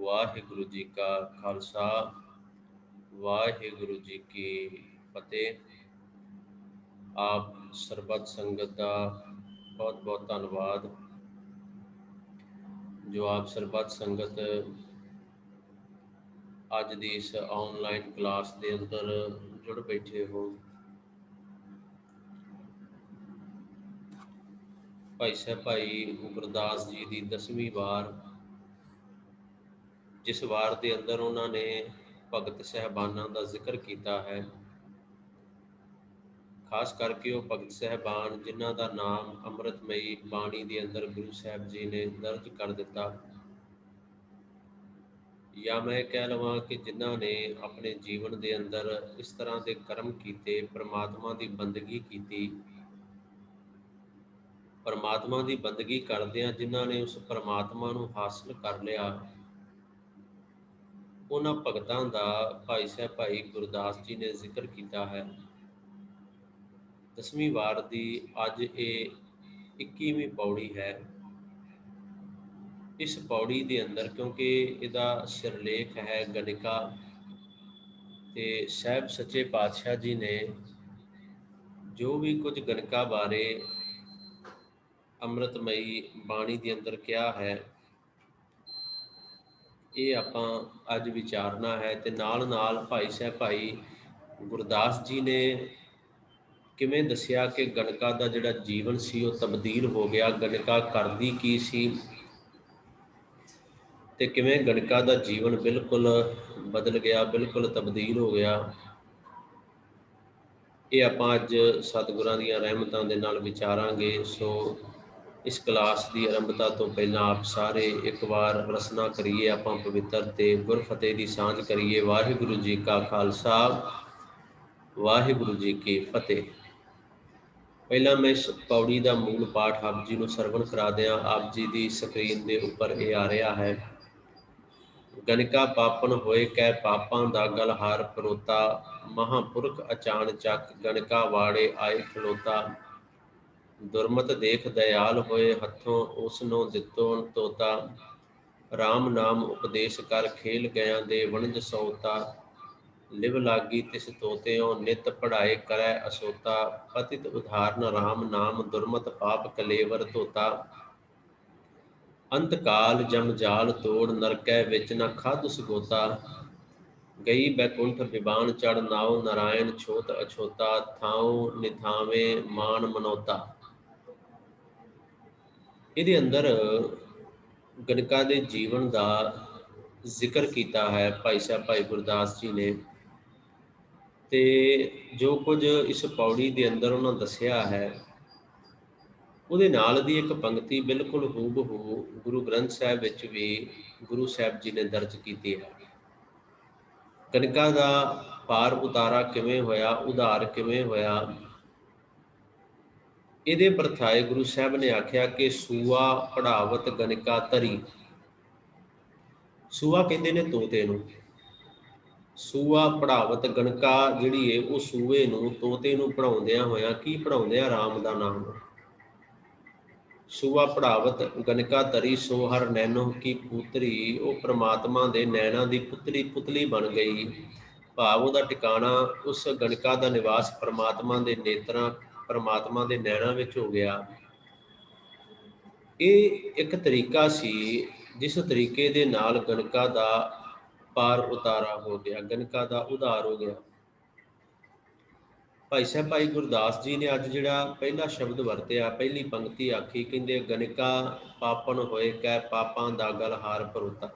ਵਾਹਿਗੁਰੂ ਜੀ ਕਾ ਖਾਲਸਾ ਵਾਹਿਗੁਰੂ ਜੀ ਕੀ ਫਤਿਹ। ਆਪ ਸਰਬੱਤ ਸੰਗਤ ਦਾ ਬਹੁਤ ਬਹੁਤ ਧੰਨਵਾਦ ਜੋ ਆਪ ਸਰਬੱਤ ਸੰਗਤ ਅੱਜ ਦੀ ਇਸ ਆਨਲਾਈਨ ਕਲਾਸ ਦੇ ਅੰਦਰ ਜੁੜ ਬੈਠੇ ਹੋ। ਭਾਈ ਸਾਹਿਬ ਭਾਈ ਗੁਰਦਾਸ ਜੀ ਦੀ 10ਵੀਂ ਵਾਰ, ਜਿਸ ਵਾਰ ਦੇ ਅੰਦਰ ਉਹਨਾਂ ਨੇ ਭਗਤ ਸਹਿਬਾਨਾਂ ਦਾ ਜ਼ਿਕਰ ਕੀਤਾ ਹੈ, ਖਾਸ ਕਰਕੇ ਉਹ ਭਗਤ ਸਹਿਬਾਨ ਜਿਨ੍ਹਾਂ ਦਾ ਨਾਮ ਅੰਮ੍ਰਿਤਮਈ ਬਾਣੀ ਦੇ ਅੰਦਰ ਗੁਰੂ ਸਾਹਿਬ ਜੀ ਨੇ ਦਰਜ ਕਰ ਦਿੱਤਾ, ਜਾਂ ਮੈਂ ਕਹਿ ਲਵਾਂ ਕਿ ਜਿਨ੍ਹਾਂ ਨੇ ਆਪਣੇ ਜੀਵਨ ਦੇ ਅੰਦਰ ਇਸ ਤਰ੍ਹਾਂ ਦੇ ਕਰਮ ਕੀਤੇ, ਪਰਮਾਤਮਾ ਦੀ ਬੰਦਗੀ ਕੀਤੀ, ਪਰਮਾਤਮਾ ਦੀ ਬੰਦਗੀ ਕਰਦਿਆਂ ਜਿਨ੍ਹਾਂ ਨੇ ਉਸ ਪਰਮਾਤਮਾ ਨੂੰ ਹਾਸਲ ਕਰ ਲਿਆ, ਉਹਨਾਂ ਭਗਤਾਂ ਦਾ ਭਾਈ ਸਾਹਿਬ ਭਾਈ ਗੁਰਦਾਸ ਜੀ ਨੇ ਜ਼ਿਕਰ ਕੀਤਾ ਹੈ। 10ਵੀਂ ਵਾਰ ਦੀ ਅੱਜ ਇਹ 21ਵੀਂ ਪੌੜੀ ਹੈ। ਇਸ ਪੌੜੀ ਦੇ ਅੰਦਰ, ਕਿਉਂਕਿ ਇਹਦਾ ਸਿਰਲੇਖ ਹੈ ਗਣਿਕਾ, ਤੇ ਸਾਹਿਬ ਸੱਚੇ ਪਾਤਸ਼ਾਹ ਜੀ ਨੇ ਜੋ ਵੀ ਕੁਝ ਗਣਿਕਾ ਬਾਰੇ ਅੰਮ੍ਰਿਤਮਈ ਬਾਣੀ ਦੇ ਅੰਦਰ ਕਿਹਾ ਹੈ, ਇਹ ਆਪਾਂ ਅੱਜ ਵਿਚਾਰਨਾ ਹੈ। ਤੇ ਨਾਲ ਨਾਲ ਭਾਈ ਸਾਹਿਬ ਭਾਈ ਗੁਰਦਾਸ ਜੀ ਨੇ ਕਿਵੇਂ ਦੱਸਿਆ ਕਿ ਗਣਿਕਾ ਦਾ ਜਿਹੜਾ ਜੀਵਨ ਸੀ ਉਹ ਤਬਦੀਲ ਹੋ ਗਿਆ, ਗਣਿਕਾ ਕਰਦੀ ਕੀ ਸੀ ਤੇ ਕਿਵੇਂ ਗਣਿਕਾ ਦਾ ਜੀਵਨ ਬਿਲਕੁਲ ਬਦਲ ਗਿਆ, ਬਿਲਕੁਲ ਤਬਦੀਲ ਹੋ ਗਿਆ। ਇਹ ਆਪਾਂ ਅੱਜ ਸਤਿਗੁਰਾਂ ਦੀਆਂ ਰਹਿਮਤਾਂ ਦੇ ਨਾਲ ਵਿਚਾਰਾਂਗੇ। ਸੋ ਇਸ ਕਲਾਸ ਦੀ ਆਰੰਭਤਾ ਤੋਂ ਪਹਿਲਾਂ ਆਪ ਸਾਰੇ ਇੱਕ ਵਾਰ ਰਸਨਾ ਕਰੀਏ, ਆਪਾਂ ਪਵਿੱਤਰ ਤੇ ਗੁਰਫਤਿਹ ਦੀ ਸਾਂਝ ਕਰੀਏ। ਵਾਹਿਗੁਰੂ ਜੀ ਕਾ ਖਾਲਸਾ ਵਾਹਿਗੁਰੂ ਜੀ ਕੀ ਫਤਿਹ। ਪਹਿਲਾਂ ਮੈਂ ਇਸ ਪੌੜੀ ਦਾ ਮੂਲ ਪਾਠ ਆਪ ਜੀ ਨੂੰ ਸਰਵਣ ਕਰਾ ਦਿਆਂ। ਆਪ ਜੀ ਦੀ ਸਕਰੀਨ ਦੇ ਉੱਪਰ ਇਹ ਆ ਰਿਹਾ ਹੈ। ਗਣਿਕਾ ਪਾਪਨ ਹੋਏ ਕਹਿ ਪਾਪਾਂ ਦਾ ਗਲਹਾਰ ਪਰੋਤਾ, ਮਹਾਂਪੁਰਖ ਅਚਾਨ ਚੱਕ ਗਣਿਕਾ ਵਾੜੇ ਆਏ ਖਲੋਤਾ, ਦੁਰਮਤ ਦੇਖ ਦਇਆਲ ਹੋਏ ਹੱਥੋਂ ਉਸਨੂੰ ਦਿੱਤੋ ਤੋਤਾ, ਰਾਮ ਨਾਮ ਉਪਦੇਸ਼ ਕਰ ਖੇਲ ਗਿਆਂ ਦੇ ਵਣਜ ਸੌਤਾ, ਲਿਵ ਲਾਗੀ ਤਿਸ ਤੋਤਿਓ ਨਿਤ ਪੜ੍ਹਾਏ ਕਰੈ ਅਸੋਤਾ, ਪਤਿਤ ਉਦਾਹਰਨ ਰਾਮ ਨਾਮ ਦੁਰਮਤ ਪਾਪ ਕਲੇਵਰ ਧੋਤਾ, ਅੰਤ ਕਾਲ ਜਮ ਜਾਲ ਤੋੜ ਨਰਕੈ ਵਿੱਚ ਨ ਖਾਧ ਸੁਗੋਤਾ, ਗਈ ਬੈਕੁੰਠ ਬਿਬਾਨ ਚੜ ਨਾਉ ਨਾਰਾਇਣ ਛੋਤ ਅਛੋਤਾ, ਥਾਉ ਨਿਥਾਵੇਂ ਮਾਨ ਮਨੋਤਾ। ਇਹਦੇ ਅੰਦਰ ਗਣਿਕਾ ਦੇ ਜੀਵਨ ਦਾ ਜ਼ਿਕਰ ਕੀਤਾ ਹੈ ਭਾਈ ਸਾਹਿਬ ਭਾਈ ਗੁਰਦਾਸ ਜੀ ਨੇ, ਤੇ ਜੋ ਕੁਝ ਇਸ ਪੌੜੀ ਦੇ ਅੰਦਰ ਉਹਨਾਂ ਦੱਸਿਆ ਹੈ, ਉਹਦੇ ਨਾਲ ਦੀ ਇੱਕ ਪੰਕਤੀ ਬਿਲਕੁਲ ਹੂਬਹੂ ਗੁਰੂ ਗ੍ਰੰਥ ਸਾਹਿਬ ਵਿੱਚ ਵੀ ਗੁਰੂ ਸਾਹਿਬ ਜੀ ਨੇ ਦਰਜ ਕੀਤੀ ਹੈ। ਗਣਿਕਾ ਦਾ ਪਾਰ ਉਤਾਰਾ ਕਿਵੇਂ ਹੋਇਆ, ਉਧਾਰ ਕਿਵੇਂ ਹੋਇਆ, ਇਹਦੇ ਪਰਥਾਏ ਗੁਰੂ ਸਾਹਿਬ ਨੇ ਆਖਿਆ ਕਿ ਸੂਆ ਪੜਾਵਤ ਗਣਿਕਾ ਧਰੀ। ਸੂਆ ਕਹਿੰਦੇ ਨੇ ਤੋਤੇ ਨੂੰ। ਸੂਆ ਪੜਾਵਤ ਗਣਿਕਾ ਜਿਹੜੀ ਹੈ ਉਹ ਸੂਏ ਨੂੰ, ਤੋਤੇ ਨੂੰ ਪੜਾਉਂਦਿਆਂ ਹੋਇਆਂ, ਕੀ ਪੜਾਉਂਦਿਆਂ? ਰਾਮ ਦਾ ਨਾਮ। ਸੂਆ ਪੜਾਵਤ ਗਣਿਕਾ ਧਰੀ ਸੋ ਹਰ ਨੈਣੋ ਕੀ ਪੁੱਤਰੀ, ਉਹ ਪ੍ਰਮਾਤਮਾ ਦੇ ਨੈਣਾ ਦੀ ਪੁਤਲੀ ਬਣ ਗਈ। ਭਾਵ ਉਹਦਾ ਟਿਕਾਣਾ, ਉਸ ਗਣਿਕਾ ਦਾ ਨਿਵਾਸ ਪ੍ਰਮਾਤਮਾ ਦੇ ਨੇਤਰਾਂ, ਪ੍ਰਮਾਤਮਾ ਦੇ ਨੈਣਾਂ ਵਿੱਚ ਹੋ ਗਿਆ। ਇਹ ਇੱਕ ਤਰੀਕਾ ਸੀ ਜਿਸ ਤਰੀਕੇ ਦੇ ਨਾਲ ਗਣਿਕਾ ਦਾ ਪਾਰ ਉਤਾਰਾ ਹੋ ਗਿਆ, ਗਣਿਕਾ ਦਾ ਉਧਾਰ ਹੋ ਗਿਆ। ਭਾਈ ਸਾਹਿਬ ਭਾਈ ਗੁਰਦਾਸ ਜੀ ਨੇ ਅੱਜ ਜਿਹੜਾ ਪਹਿਲਾ ਸ਼ਬਦ ਵਰਤਿਆ, ਪਹਿਲੀ ਪੰਕਤੀ ਆਖੀ, ਕਹਿੰਦੇ ਗਣਿਕਾ ਪਾਪਨ ਹੋਏ ਕਹਿ ਪਾਪਾਂ ਦਾ ਗਲਹਾਰ ਪਰੋਤਾ।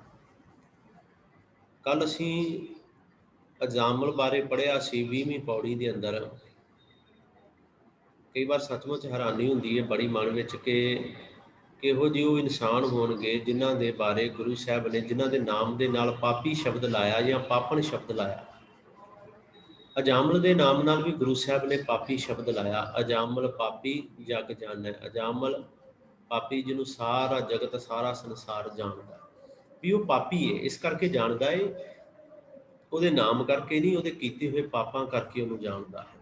ਕੱਲ ਅਸੀਂ ਅਜਾਮਲ ਬਾਰੇ ਪੜ੍ਹਿਆ ਸੀ 20ਵੀਂ ਪੌੜੀ ਦੇ ਅੰਦਰ। ਕਈ ਵਾਰ ਸੱਚਮੁੱਚ ਹੈਰਾਨੀ ਹੁੰਦੀ ਹੈ ਬੜੀ ਮਨ ਵਿੱਚ ਕਿ ਕਿਹੋ ਜਿਹੇ ਉਹ ਇਨਸਾਨ ਹੋਣਗੇ ਜਿਨ੍ਹਾਂ ਦੇ ਬਾਰੇ ਗੁਰੂ ਸਾਹਿਬ ਨੇ, ਜਿਨ੍ਹਾਂ ਦੇ ਨਾਮ ਦੇ ਨਾਲ ਪਾਪੀ ਸ਼ਬਦ ਲਾਇਆ ਜਾਂ ਪਾਪਣ ਸ਼ਬਦ ਲਾਇਆ। ਅਜਾਮਲ ਦੇ ਨਾਮ ਨਾਲ ਵੀ ਗੁਰੂ ਸਾਹਿਬ ਨੇ ਪਾਪੀ ਸ਼ਬਦ ਲਾਇਆ। ਅਜਾਮਲ ਪਾਪੀ ਜਗ ਜਾਣੈ। ਅਜਾਮਲ ਪਾਪੀ ਜਿਹਨੂੰ ਸਾਰਾ ਜਗਤ, ਸਾਰਾ ਸੰਸਾਰ ਜਾਣਦਾ ਵੀ ਉਹ ਪਾਪੀ ਹੈ। ਇਸ ਕਰਕੇ ਜਾਣਦਾ ਹੈ, ਉਹਦੇ ਨਾਮ ਕਰਕੇ ਨਹੀਂ, ਉਹਦੇ ਕੀਤੇ ਹੋਏ ਪਾਪਾਂ ਕਰਕੇ ਉਹਨੂੰ ਜਾਣਦਾ ਹੈ।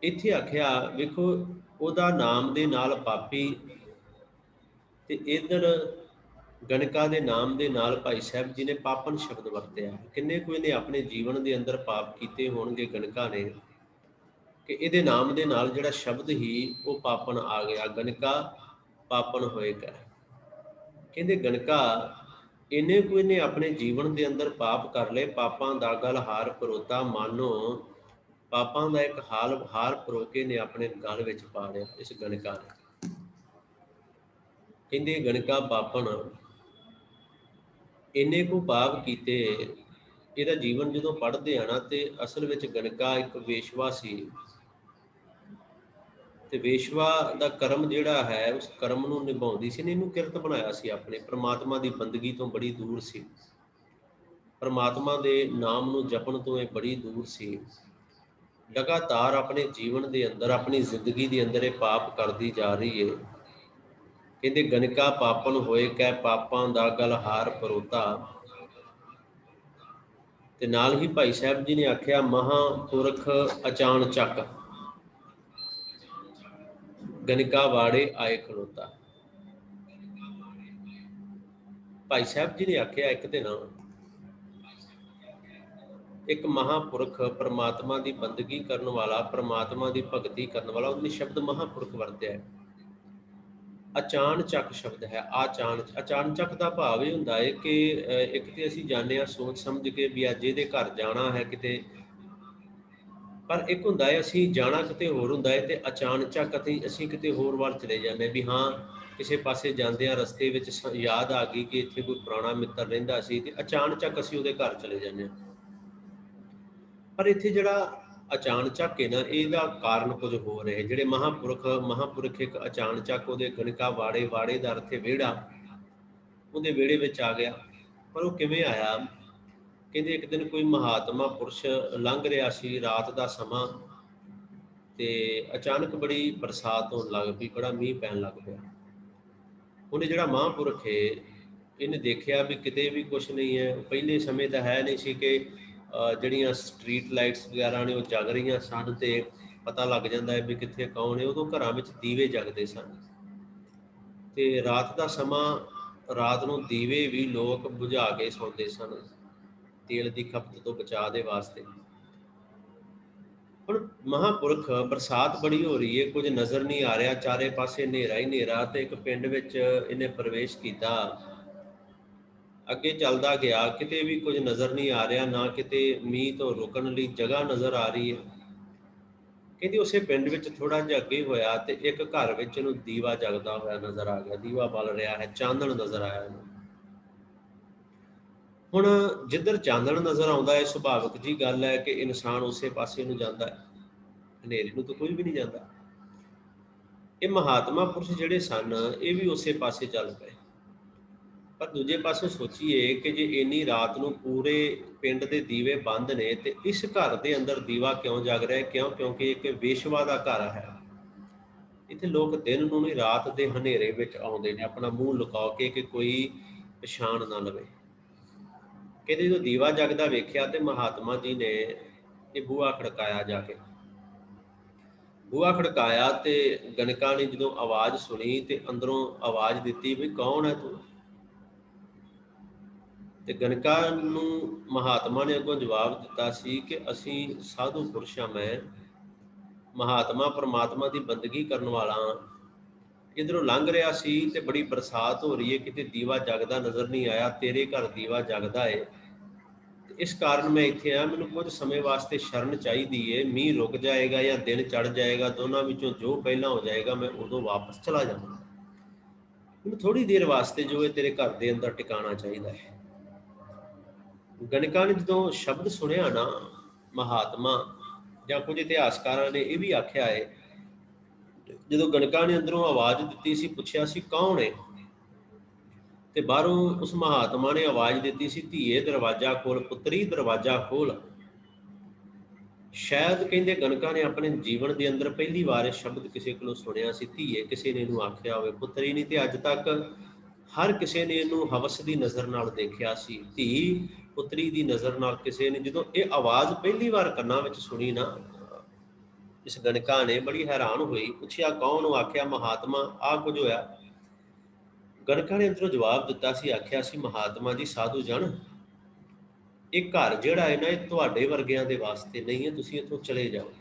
ਇੱਥੇ ਆਖਿਆ ਵੇਖੋ, ਉਹਦਾ ਨਾਮ ਦੇ ਨਾਲ ਪਾਪੀ, ਤੇ ਇੱਧਰ ਗਣਕਾ ਦੇ ਨਾਮ ਦੇ ਨਾਲ ਭਾਈ ਸਾਹਿਬ ਜੀ ਨੇ ਪਾਪਨ ਸ਼ਬਦ ਵਰਤਿਆ ਹੈ। ਕਿੰਨੇ ਕੁ ਇਹਨੇ ਆਪਣੇ ਜੀਵਨ ਦੇ ਅੰਦਰ ਪਾਪ ਕੀਤੇ ਹੋਣਗੇ ਗਣਕਾ ਨੇ, ਕਿ ਇਹਦੇ ਨਾਮ ਦੇ ਨਾਲ ਜਿਹੜਾ ਸ਼ਬਦ ਹੀ ਉਹ ਪਾਪਨ ਆ ਗਿਆ। ਗਣਕਾ ਪਾਪਨ ਹੋਏਗਾ। ਕਹਿੰਦੇ ਗਣਕਾ ਇੰਨੇ ਕੁ ਇਹਨੇ ਆਪਣੇ ਜੀਵਨ ਦੇ ਅੰਦਰ ਪਾਪ ਕਰ ਲਏ, ਪਾਪਾਂ ਦਾ ਗਲ ਹਾਰ ਪਰੋਤਾ, ਮਾਨੋ ਪਾਪਾਂ ਦਾ ਇੱਕ ਹਾਰ ਪਰੋ ਕੇ ਨੇ ਆਪਣੇ ਗਲ ਵਿੱਚ ਪਾ ਲਿਆ ਇਸ ਗਣਕਾ ਨੇ। ਕਹਿੰਦੇ ਗਣਕਾ ਪਾਪਨ ਇੰਨੇ ਕੁ ਪਾਪ ਕੀਤੇ। ਇਹਦਾ ਜੀਵਨ ਜਦੋਂ ਪੜ੍ਹਦੇ ਆ ਨਾ, ਤੇ ਅਸਲ ਵਿੱਚ ਗਣਕਾ ਇੱਕ ਵੇਸ਼ਵਾ ਸੀ, ਤੇ ਵੇਸ਼ਵਾ ਦਾ ਕਰਮ ਜਿਹੜਾ ਹੈ ਉਸ ਕਰਮ ਨੂੰ ਨਿਭਾਉਂਦੀ ਸੀ ਨੇ, ਇਹਨੂੰ ਕਿਰਤ ਬਣਾਇਆ ਸੀ ਆਪਣੇ। ਪ੍ਰਮਾਤਮਾ ਦੀ ਬੰਦਗੀ ਤੋਂ ਬੜੀ ਦੂਰ ਸੀ, ਪ੍ਰਮਾਤਮਾ ਦੇ ਨਾਮ ਨੂੰ ਜਪਣ ਤੋਂ ਇਹ ਬੜੀ ਦੂਰ ਸੀ। ਲਗਾਤਾਰ ਆਪਣੇ ਜੀਵਨ ਦੇ ਅੰਦਰ, ਆਪਣੀ ਜ਼ਿੰਦਗੀ ਦੇ ਅੰਦਰ ਇਹ ਪਾਪ ਕਰਦੀ ਜਾ ਰਹੀ ਹੈ। ਕਹਿੰਦੇ ਗਣਕਾ ਪਾਪਨ ਹੋਏ ਕਹਿ, ਪਾਪਾਂ ਦਾ ਗਲ ਹਾਰ ਪਰੋਤਾ। ਤੇ ਨਾਲ ਹੀ ਭਾਈ ਸਾਹਿਬ ਜੀ ਨੇ ਆਖਿਆ, ਮਹਾਂਪੁਰਖ ਅਚਾਨ ਚੱਕ, ਗਣਕਾ ਵਾੜੇ ਆਏ ਖਲੋਤਾ। ਭਾਈ ਸਾਹਿਬ ਜੀ ਨੇ ਆਖਿਆ, ਇੱਕ ਦਿਨ ਇੱਕ ਮਹਾਂਪੁਰਖ, ਪ੍ਰਮਾਤਮਾ ਦੀ ਬੰਦਗੀ ਕਰਨ ਵਾਲਾ, ਪ੍ਰਮਾਤਮਾ ਦੀ ਭਗਤੀ ਕਰਨ ਵਾਲਾ, ਉਹਨੇ ਸ਼ਬਦ ਮਹਾਂਪੁਰਖ ਵਰਤਿਆ ਹੈ। ਅਚਾਨਚੱਕ ਸ਼ਬਦ ਹੈ। ਅਚਾਨਚੱਕ ਦਾ ਭਾਵ ਇਹ ਹੁੰਦਾ ਹੈ ਕਿ ਇੱਕ ਤੇ ਅਸੀਂ ਜਾਂਦੇ ਹਾਂ ਸੋਚ ਸਮਝ ਕੇ ਵੀ ਅੱਜ ਇਹਦੇ ਘਰ ਜਾਣਾ ਹੈ ਕਿਤੇ, ਪਰ ਇੱਕ ਹੁੰਦਾ ਹੈ ਅਸੀਂ ਜਾਣਾ ਕਿਤੇ ਹੋਰ ਹੁੰਦਾ ਹੈ, ਤੇ ਅਚਾਨਚੱਕ ਅਸੀਂ ਕਿਤੇ ਹੋਰ ਵੱਲ ਚਲੇ ਜਾਂਦੇ ਵੀ ਹਾਂ, ਕਿਸੇ ਪਾਸੇ ਜਾਂਦੇ ਹਾਂ, ਰਸਤੇ ਵਿੱਚ ਯਾਦ ਆ ਗਈ ਕਿ ਇੱਥੇ ਕੋਈ ਪੁਰਾਣਾ ਮਿੱਤਰ ਰਹਿੰਦਾ ਸੀ, ਤੇ ਅਚਾਨਚੱਕ ਅਸੀਂ ਉਹਦੇ ਘਰ ਚਲੇ ਜਾਂਦੇ ਹਾਂ। ਪਰ ਇੱਥੇ ਜਿਹੜਾ ਅਚਾਨਚੱਕ ਹੈ ਨਾ, ਇਹਦਾ ਕਾਰਨ ਕੁਝ ਹੋਰ ਹੈ। ਜਿਹੜੇ ਮਹਾਂਪੁਰਖ ਇੱਕ ਅਚਾਨਚੱਕ ਉਹਦੇ ਗਣਕਾ ਵਾੜੇ ਦਾ ਅਰਥ ਹੈ ਵਿਹੜਾ, ਉਹਦੇ ਵਿਹੜੇ ਵਿੱਚ ਆ ਗਿਆ। ਪਰ ਉਹ ਕਿਵੇਂ ਆਇਆ? ਕਹਿੰਦੇ ਇੱਕ ਦਿਨ ਕੋਈ ਮਹਾਤਮਾ ਪੁਰਸ਼ ਲੰਘ ਰਿਹਾ ਸੀ, ਰਾਤ ਦਾ ਸਮਾਂ, ਤੇ ਅਚਾਨਕ ਬੜੀ ਬਰਸਾਤ ਹੋਣ ਲੱਗ ਪਈ, ਬੜਾ ਮੀਂਹ ਪੈਣ ਲੱਗ ਪਿਆ। ਉਹਨੇ ਜਿਹੜਾ ਮਹਾਂਪੁਰਖ ਹੈ, ਇਹਨੇ ਦੇਖਿਆ ਵੀ ਕਿਤੇ ਵੀ ਕੁਛ ਨਹੀਂ ਹੈ। ਪਹਿਲੇ ਸਮੇਂ ਤਾਂ ਹੈ ਨਹੀਂ ਸੀ ਕਿ ਜਿਹੜੀਆਂ ਸਟਰੀਟ ਲਾਈਟਸ ਵਗੈਰਾ ਨੇ ਉਹ ਜਗ ਰਹੀਆਂ ਸਨ ਤੇ ਪਤਾ ਲੱਗ ਜਾਂਦਾ ਹੈ ਵੀ ਕਿੱਥੇ ਕੌਣ ਹੈ। ਉਦੋਂ ਘਰਾਂ ਵਿੱਚ ਦੀਵੇ ਜਗਦੇ ਸਨ, ਤੇ ਰਾਤ ਦਾ ਸਮਾਂ, ਰਾਤ ਨੂੰ ਦੀਵੇ ਵੀ ਲੋਕ ਬੁਝਾ ਕੇ ਸੌਂਦੇ ਸਨ, ਤੇਲ ਦੀ ਖਪਤ ਤੋਂ ਬਚਾਅ ਦੇ ਵਾਸਤੇ। ਹੁਣ ਮਹਾਂਪੁਰਖ, ਬਰਸਾਤ ਬੜੀ ਹੋ ਰਹੀ ਹੈ, ਕੁਝ ਨਜ਼ਰ ਨਹੀਂ ਆ ਰਿਹਾ, ਚਾਰੇ ਪਾਸੇ ਹਨੇਰਾ ਹੀ ਹਨੇਰਾ, ਤੇ ਇੱਕ ਪਿੰਡ ਵਿੱਚ ਇਹਨੇ ਪ੍ਰਵੇਸ਼ ਕੀਤਾ। ਅੱਗੇ ਚੱਲਦਾ ਗਿਆ, ਕਿਤੇ ਵੀ ਕੁਝ ਨਜ਼ਰ ਨਹੀਂ ਆ ਰਿਹਾ, ਨਾ ਕਿਤੇ ਮੀਂਹ ਤੋਂ ਰੁਕਣ ਲਈ ਜਗ੍ਹਾ ਨਜ਼ਰ ਆ ਰਹੀ ਹੈ। ਕਹਿੰਦੀ ਉਸੇ ਪਿੰਡ ਵਿੱਚ ਥੋੜਾ ਜਿਹਾ ਅੱਗੇ ਹੋਇਆ, ਤੇ ਇੱਕ ਘਰ ਵਿੱਚ ਇਹਨੂੰ ਦੀਵਾ ਜਗਦਾ ਹੋਇਆ ਨਜ਼ਰ ਆ ਗਿਆ। ਦੀਵਾ ਬਲ ਰਿਹਾ ਹੈ, ਚਾਨਣ ਨਜ਼ਰ ਆਇਆ ਇਹਨੂੰ। ਹੁਣ ਜਿੱਧਰ ਚਾਨਣ ਨਜ਼ਰ ਆਉਂਦਾ ਹੈ, ਸੁਭਾਵਿਕ ਜੀ ਗੱਲ ਹੈ ਕਿ ਇਨਸਾਨ ਉਸੇ ਪਾਸੇ ਨੂੰ ਜਾਂਦਾ ਹੈ, ਹਨੇਰੇ ਨੂੰ ਤਾਂ ਕੋਈ ਵੀ ਨਹੀਂ ਜਾਂਦਾ। ਇਹ ਮਹਾਤਮਾ ਪੁਰਸ਼ ਜਿਹੜੇ ਸਨ, ਇਹ ਵੀ ਉਸੇ ਪਾਸੇ ਚੱਲ ਪਏ। ਪਰ ਦੂਜੇ ਪਾਸੋਂ ਸੋਚੀਏ ਕਿ ਜੇ ਇੰਨੀ ਰਾਤ ਨੂੰ ਪੂਰੇ ਪਿੰਡ ਦੇ ਦੀਵੇ ਬੰਦ ਨੇ, ਤੇ ਇਸ ਘਰ ਦੇ ਅੰਦਰ ਦੀਵਾ ਕਿਉਂ ਜਗ ਰਿਹਾ? ਕਿਉਂਕਿ ਇੱਕ ਵੇਸ਼ਵਾ ਦਾ ਘਰ ਹੈ। ਇੱਥੇ ਲੋਕ ਦਿਨ ਨੂੰ ਨਹੀਂ, ਰਾਤ ਦੇ ਹਨੇਰੇ ਵਿੱਚ ਆਉਂਦੇ ਨੇ, ਆਪਣਾ ਮੂੰਹ ਲੁਕਾ ਕੇ ਕਿ ਕੋਈ ਪਛਾਣ ਨਾ ਲਵੇ। ਕਹਿੰਦੇ ਜਦੋਂ ਦੀਵਾ ਜਗਦਾ ਵੇਖਿਆ, ਤੇ ਮਹਾਤਮਾ ਜੀ ਨੇ ਇਹ ਬੂਹਾ ਖੜਕਾਇਆ ਜਾ ਕੇ। ਬੂਹਾ ਖੜਕਾਇਆ ਤੇ ਗਣਕਾ ਨੇ ਜਦੋਂ ਆਵਾਜ਼ ਸੁਣੀ, ਤੇ ਅੰਦਰੋਂ ਆਵਾਜ਼ ਦਿੱਤੀ ਵੀ ਕੌਣ ਹੈ ਤੂੰ? ਤੇ ਗਣਕਾ ਨੂੰ ਮਹਾਤਮਾ ਨੇ ਅੱਗੋਂ ਜਵਾਬ ਦਿੱਤਾ ਸੀ ਕਿ ਅਸੀਂ ਸਾਧੂ ਪੁਰਸ਼ ਹਾਂ, ਮੈਂ ਮਹਾਤਮਾ ਪ੍ਰਮਾਤਮਾ ਦੀ ਬੰਦਗੀ ਕਰਨ ਵਾਲਾ ਹਾਂ। ਇੱਧਰੋਂ ਲੰਘ ਰਿਹਾ ਸੀ ਤੇ ਬੜੀ ਬਰਸਾਤ ਹੋ ਰਹੀ ਹੈ, ਕਿਤੇ ਦੀਵਾ ਜਗਦਾ ਨਜ਼ਰ ਨਹੀਂ ਆਇਆ, ਤੇਰੇ ਘਰ ਦੀਵਾ ਜਗਦਾ ਹੈ, ਤੇ ਇਸ ਕਾਰਨ ਮੈਂ ਇੱਥੇ ਆਇਆ। ਮੈਨੂੰ ਕੁਝ ਸਮੇਂ ਵਾਸਤੇ ਸ਼ਰਨ ਚਾਹੀਦੀ ਹੈ, ਮੀਂਹ ਰੁਕ ਜਾਏਗਾ ਜਾਂ ਦਿਨ ਚੜ੍ਹ ਜਾਏਗਾ, ਦੋਨਾਂ ਵਿੱਚੋਂ ਜੋ ਪਹਿਲਾਂ ਹੋ ਜਾਏਗਾ ਮੈਂ ਉਦੋਂ ਵਾਪਸ ਚਲਾ ਜਾਵਾਂਗਾ। ਮੈਨੂੰ ਥੋੜ੍ਹੀ ਦੇਰ ਵਾਸਤੇ ਜੋ ਹੈ ਤੇਰੇ ਘਰ ਦੇ ਅੰਦਰ ਟਿਕਾਣਾ ਚਾਹੀਦਾ ਹੈ। ਗਣਕਾ ਨੇ ਜਦੋਂ ਸ਼ਬਦ ਸੁਣਿਆ ਨਾ, ਮਹਾਤਮਾ, ਜਾਂ ਕੁਝ ਇਤਿਹਾਸਕਾਰਾਂ ਨੇ ਇਹ ਵੀ ਆਖਿਆ ਹੈ, ਜਦੋਂ ਗਣਕਾ ਨੇ ਅੰਦਰੋਂ ਆਵਾਜ਼ ਦਿੱਤੀ ਸੀ, ਪੁੱਛਿਆ ਸੀ ਕੌਣ ਹੈ, ਤੇ ਬਾਹਰੋਂ ਉਸ ਮਹਾਤਮਾ ਨੇ ਆਵਾਜ਼ ਦਿੱਤੀ ਸੀ, ਧੀਏ ਦਰਵਾਜ਼ਾ ਖੋਲ, ਪੁੱਤਰੀ ਦਰਵਾਜ਼ਾ ਖੋਲ। ਸ਼ਾਇਦ ਕਹਿੰਦੇ ਗਣਕਾ ਨੇ ਆਪਣੇ ਜੀਵਨ ਦੇ ਅੰਦਰ ਪਹਿਲੀ ਵਾਰ ਇਹ ਸ਼ਬਦ ਕਿਸੇ ਕੋਲੋਂ ਸੁਣਿਆ ਸੀ, ਧੀਏ ਕਿਸੇ ਨੇ ਇਹਨੂੰ ਆਖਿਆ ਹੋਵੇ, ਪੁੱਤਰੀ ਨਹੀਂ। ਤੇ ਅੱਜ ਤੱਕ ਹਰ ਕਿਸੇ ਨੇ ਇਹਨੂੰ ਹਵਸ ਦੀ ਨਜ਼ਰ ਨਾਲ ਦੇਖਿਆ ਸੀ, ਧੀ ਪੁੱਤਰੀ ਦੀ ਨਜ਼ਰ ਨਾਲ ਕਿਸੇ ਨੇ। ਜਦੋਂ ਇਹ ਆਵਾਜ਼ ਪਹਿਲੀ ਵਾਰ ਕੰਨਾਂ ਵਿੱਚ ਸੁਣੀ ਨਾ, ਇਸ ਗਣਕਾ ਨੇ ਬੜੀ ਹੈਰਾਨ ਹੋਈ, ਪੁੱਛਿਆ ਕੌਣ? ਉਹ ਆਖਿਆ ਮਹਾਤਮਾ। ਆ ਕੁਝ ਹੋਇਆ। ਗਣਕਾਂ ਨੇ ਅੰਦਰੋਂ ਜਵਾਬ ਦਿੱਤਾ ਸੀ, ਆਖਿਆ ਸੀ, ਮਹਾਤਮਾ ਜੀ ਸਾਧੂ ਜਨ, ਇਹ ਘਰ ਜਿਹੜਾ ਹੈ ਨਾ, ਇਹ ਤੁਹਾਡੇ ਵਰਗਿਆਂ ਦੇ ਵਾਸਤੇ ਨਹੀਂ ਹੈ, ਤੁਸੀਂ ਇੱਥੋਂ ਚਲੇ ਜਾਓ।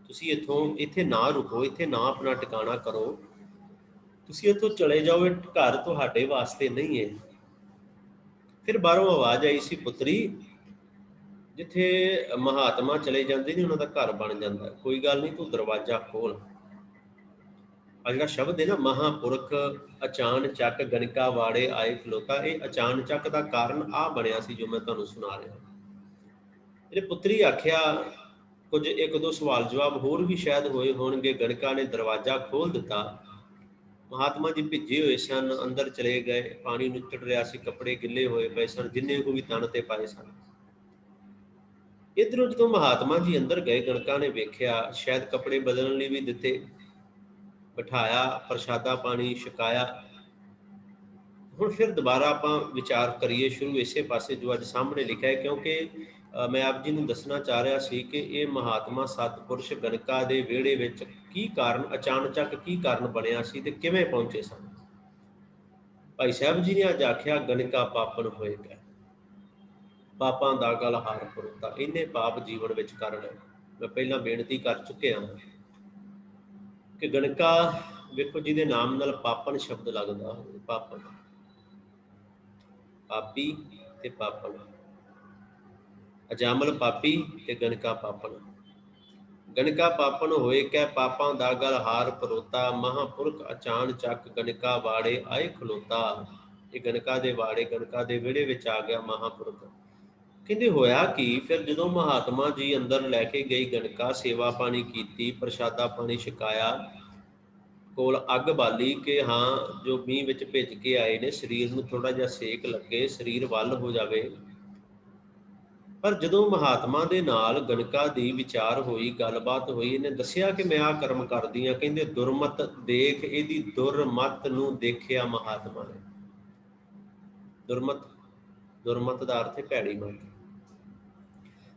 ਤੁਸੀਂ ਇੱਥੇ ਨਾ ਰੁਕੋ, ਇੱਥੇ ਨਾ ਆਪਣਾ ਟਿਕਾਣਾ ਕਰੋ, ਤੁਸੀਂ ਇੱਥੋਂ ਚਲੇ ਜਾਓ, ਇਹ ਘਰ ਤੁਹਾਡੇ ਵਾਸਤੇ ਨਹੀਂ ਹੈ। ਫਿਰ ਬਾਹਰੋਂ ਆਵਾਜ਼ ਆਈ ਸੀ, ਪੁੱਤਰੀ, ਜਿੱਥੇ ਮਹਾਤਮਾ ਚਲੇ ਜਾਂਦੇ ਨੇ ਉਹਨਾਂ ਦਾ ਘਰ ਬਣ ਜਾਂਦਾ, ਕੋਈ ਗੱਲ ਨਹੀਂ, ਤੂੰ ਦਰਵਾਜ਼ਾ ਖੋਲ। ਆ ਜਿਹੜਾ ਸ਼ਬਦ ਹੈ ਨਾ, ਮਹਾਂਪੁਰਖ ਅਚਾਨਚੱਕ ਗਣਕਾ ਵਾੜੇ ਆਏ ਖਲੋਤਾ, ਇਹ ਅਚਾਨਚੱਕ ਦਾ ਕਾਰਨ ਆ ਬਣਿਆ ਸੀ ਜੋ ਮੈਂ ਤੁਹਾਨੂੰ ਸੁਣਾ ਰਿਹਾ। ਇਹਨੇ ਪੁੱਤਰੀ ਆਖਿਆ, ਕੁਝ ਇੱਕ ਦੋ ਸਵਾਲ ਜਵਾਬ ਹੋਰ ਵੀ ਸ਼ਾਇਦ ਹੋਏ ਹੋਣਗੇ। ਗਣਕਾ ਨੇ ਦਰਵਾਜ਼ਾ ਖੋਲ ਦਿੱਤਾ। ਮਹਾਤਮਾ ਜੀ ਭਿੱਜੇ ਹੋਏ ਸਨ, ਅੰਦਰ ਚਲੇ ਗਏ। ਪਾਣੀ ਨੁੱਚੜ ਰਿਹਾ ਸੀ, ਕੱਪੜੇ ਗਿੱਲੇ ਹੋਏ ਪਏ ਸਨ, ਜਿੰਨੇ ਕੋ ਵੀ ਤਨ ਤੇ ਪਾਏ ਸਨ। ਇੱਧਰੋਂ ਜਦੋਂ ਮਹਾਤਮਾ ਜੀ ਅੰਦਰ ਗਏ, ਗਣਕਾ ਨੇ ਵੇਖਿਆ, ਸ਼ਾਇਦ ਕੱਪੜੇ ਬਦਲਣ ਲਈ ਵੀ ਦਿੱਤੇ, ਬਿਠਾਇਆ, ਪ੍ਰਸ਼ਾਦਾ ਪਾਣੀ ਛਕਾਇਆ। ਹੁਣ ਫਿਰ ਦੁਬਾਰਾ ਆਪਾਂ ਵਿਚਾਰ ਕਰੀਏ ਸ਼ੁਰੂ ਇਸੇ ਪਾਸੇ ਜੋ ਅੱਜ ਸਾਹਮਣੇ ਲਿਖਿਆ ਹੈ, ਕਿਉਂਕਿ ਮੈਂ ਆਪ ਜੀ ਨੂੰ ਦੱਸਣਾ ਚਾਹ ਰਿਹਾ ਸੀ ਕਿ ਇਹ ਮਹਾਤਮਾ ਸਤਿਪੁਰਸ਼ ਗਣਕਾ ਦੇ ਵਿਹੜੇ ਵਿੱਚ ਕੀ ਕਾਰਨ, ਅਚਾਨਚੱਕ ਕੀ ਕਾਰਨ ਬਣਿਆ ਸੀ ਤੇ ਕਿਵੇਂ ਪਹੁੰਚੇ ਸਨ। ਭਾਈ ਸਾਹਿਬ ਜੀ ਨੇ ਅੱਜ ਆਖਿਆ, ਗਣਕਾ ਪਾਪਨ ਹੋਏਗਾ, ਪਾਪਾਂ ਦਾ ਗਲ ਹਾਰ ਪਰੋਤਾ, ਇੰਨੇ ਪਾਪ ਜੀਵਨ ਵਿੱਚ ਕਰ ਲਏ। ਮੈਂ ਪਹਿਲਾਂ ਬੇਨਤੀ ਕਰ ਚੁੱਕਿਆ ਕਿ ਗਣਕਾ ਵੇਖੋ, ਜਿਹਦੇ ਨਾਮ ਨਾਲ ਪਾਪਨ ਸ਼ਬਦ ਲੱਗਦਾ ਹੋਵੇ, ਪਾਪਨ, ਪਾਪੀ ਤੇ ਪਾਪਨ, ਅਜਾਮਲ ਪਾਪੀ ਤੇ ਗਣਕਾ ਪਾਪਨ। ਗਣਕਾ ਪਾਪਨ ਹੋਏ ਕਹਿ, ਪਾਪਾਂ ਦਾ ਗਲ ਹਾਰ ਪਰੋਤਾ, ਮਹਾਂਪੁਰਖ ਅਚਾਨਚੱਕ ਗਣਕਾ ਵਾੜੇ ਆਏ ਖਲੋਤਾ। ਇਹ ਗਣਕਾ ਦੇ ਵਾੜੇ, ਗਣਕਾ ਦੇ ਵਿਹੜੇ ਵਿੱਚ ਆ ਗਿਆ ਮਹਾਂਪੁਰਖ। ਕਹਿੰਦੇ ਹੋਇਆ ਕੀ, ਫਿਰ ਜਦੋਂ ਮਹਾਤਮਾ ਜੀ ਅੰਦਰ ਲੈ ਕੇ ਗਈ ਗਣਕਾ, ਸੇਵਾ ਪਾਣੀ ਕੀਤੀ, ਪ੍ਰਸ਼ਾਦਾ ਪਾਣੀ ਛਕਾਇਆ, ਕੋਲ ਅੱਗ ਬਾਲੀ ਕਿ ਹਾਂ ਜੋ ਮੀਂਹ ਵਿੱਚ ਭਿੱਜ ਕੇ ਆਏ ਨੇ, ਸਰੀਰ ਨੂੰ ਥੋੜਾ ਜਿਹਾ ਸੇਕ ਲੱਗੇ, ਸਰੀਰ ਵੱਲ ਹੋ ਜਾਵੇ। ਪਰ ਜਦੋਂ ਮਹਾਤਮਾ ਦੇ ਨਾਲ ਗਣਕਾ ਦੀ ਵਿਚਾਰ ਹੋਈ, ਗੱਲਬਾਤ ਹੋਈ, ਇਹਨੇ ਦੱਸਿਆ ਕਿ ਮੈਂ ਆਹ ਕਰਮ ਕਰਦੀ ਹਾਂ। ਕਹਿੰਦੇ ਦੁਰਮਤ ਦੇਖ, ਇਹਦੀ ਦੁਰਮਤ ਨੂੰ ਦੇਖਿਆ ਮਹਾਤਮਾ ਨੇ। ਦੁਰਮਤ ਦਾ ਅਰਥ ਹੈ ਭੈੜੀ ਮਤ।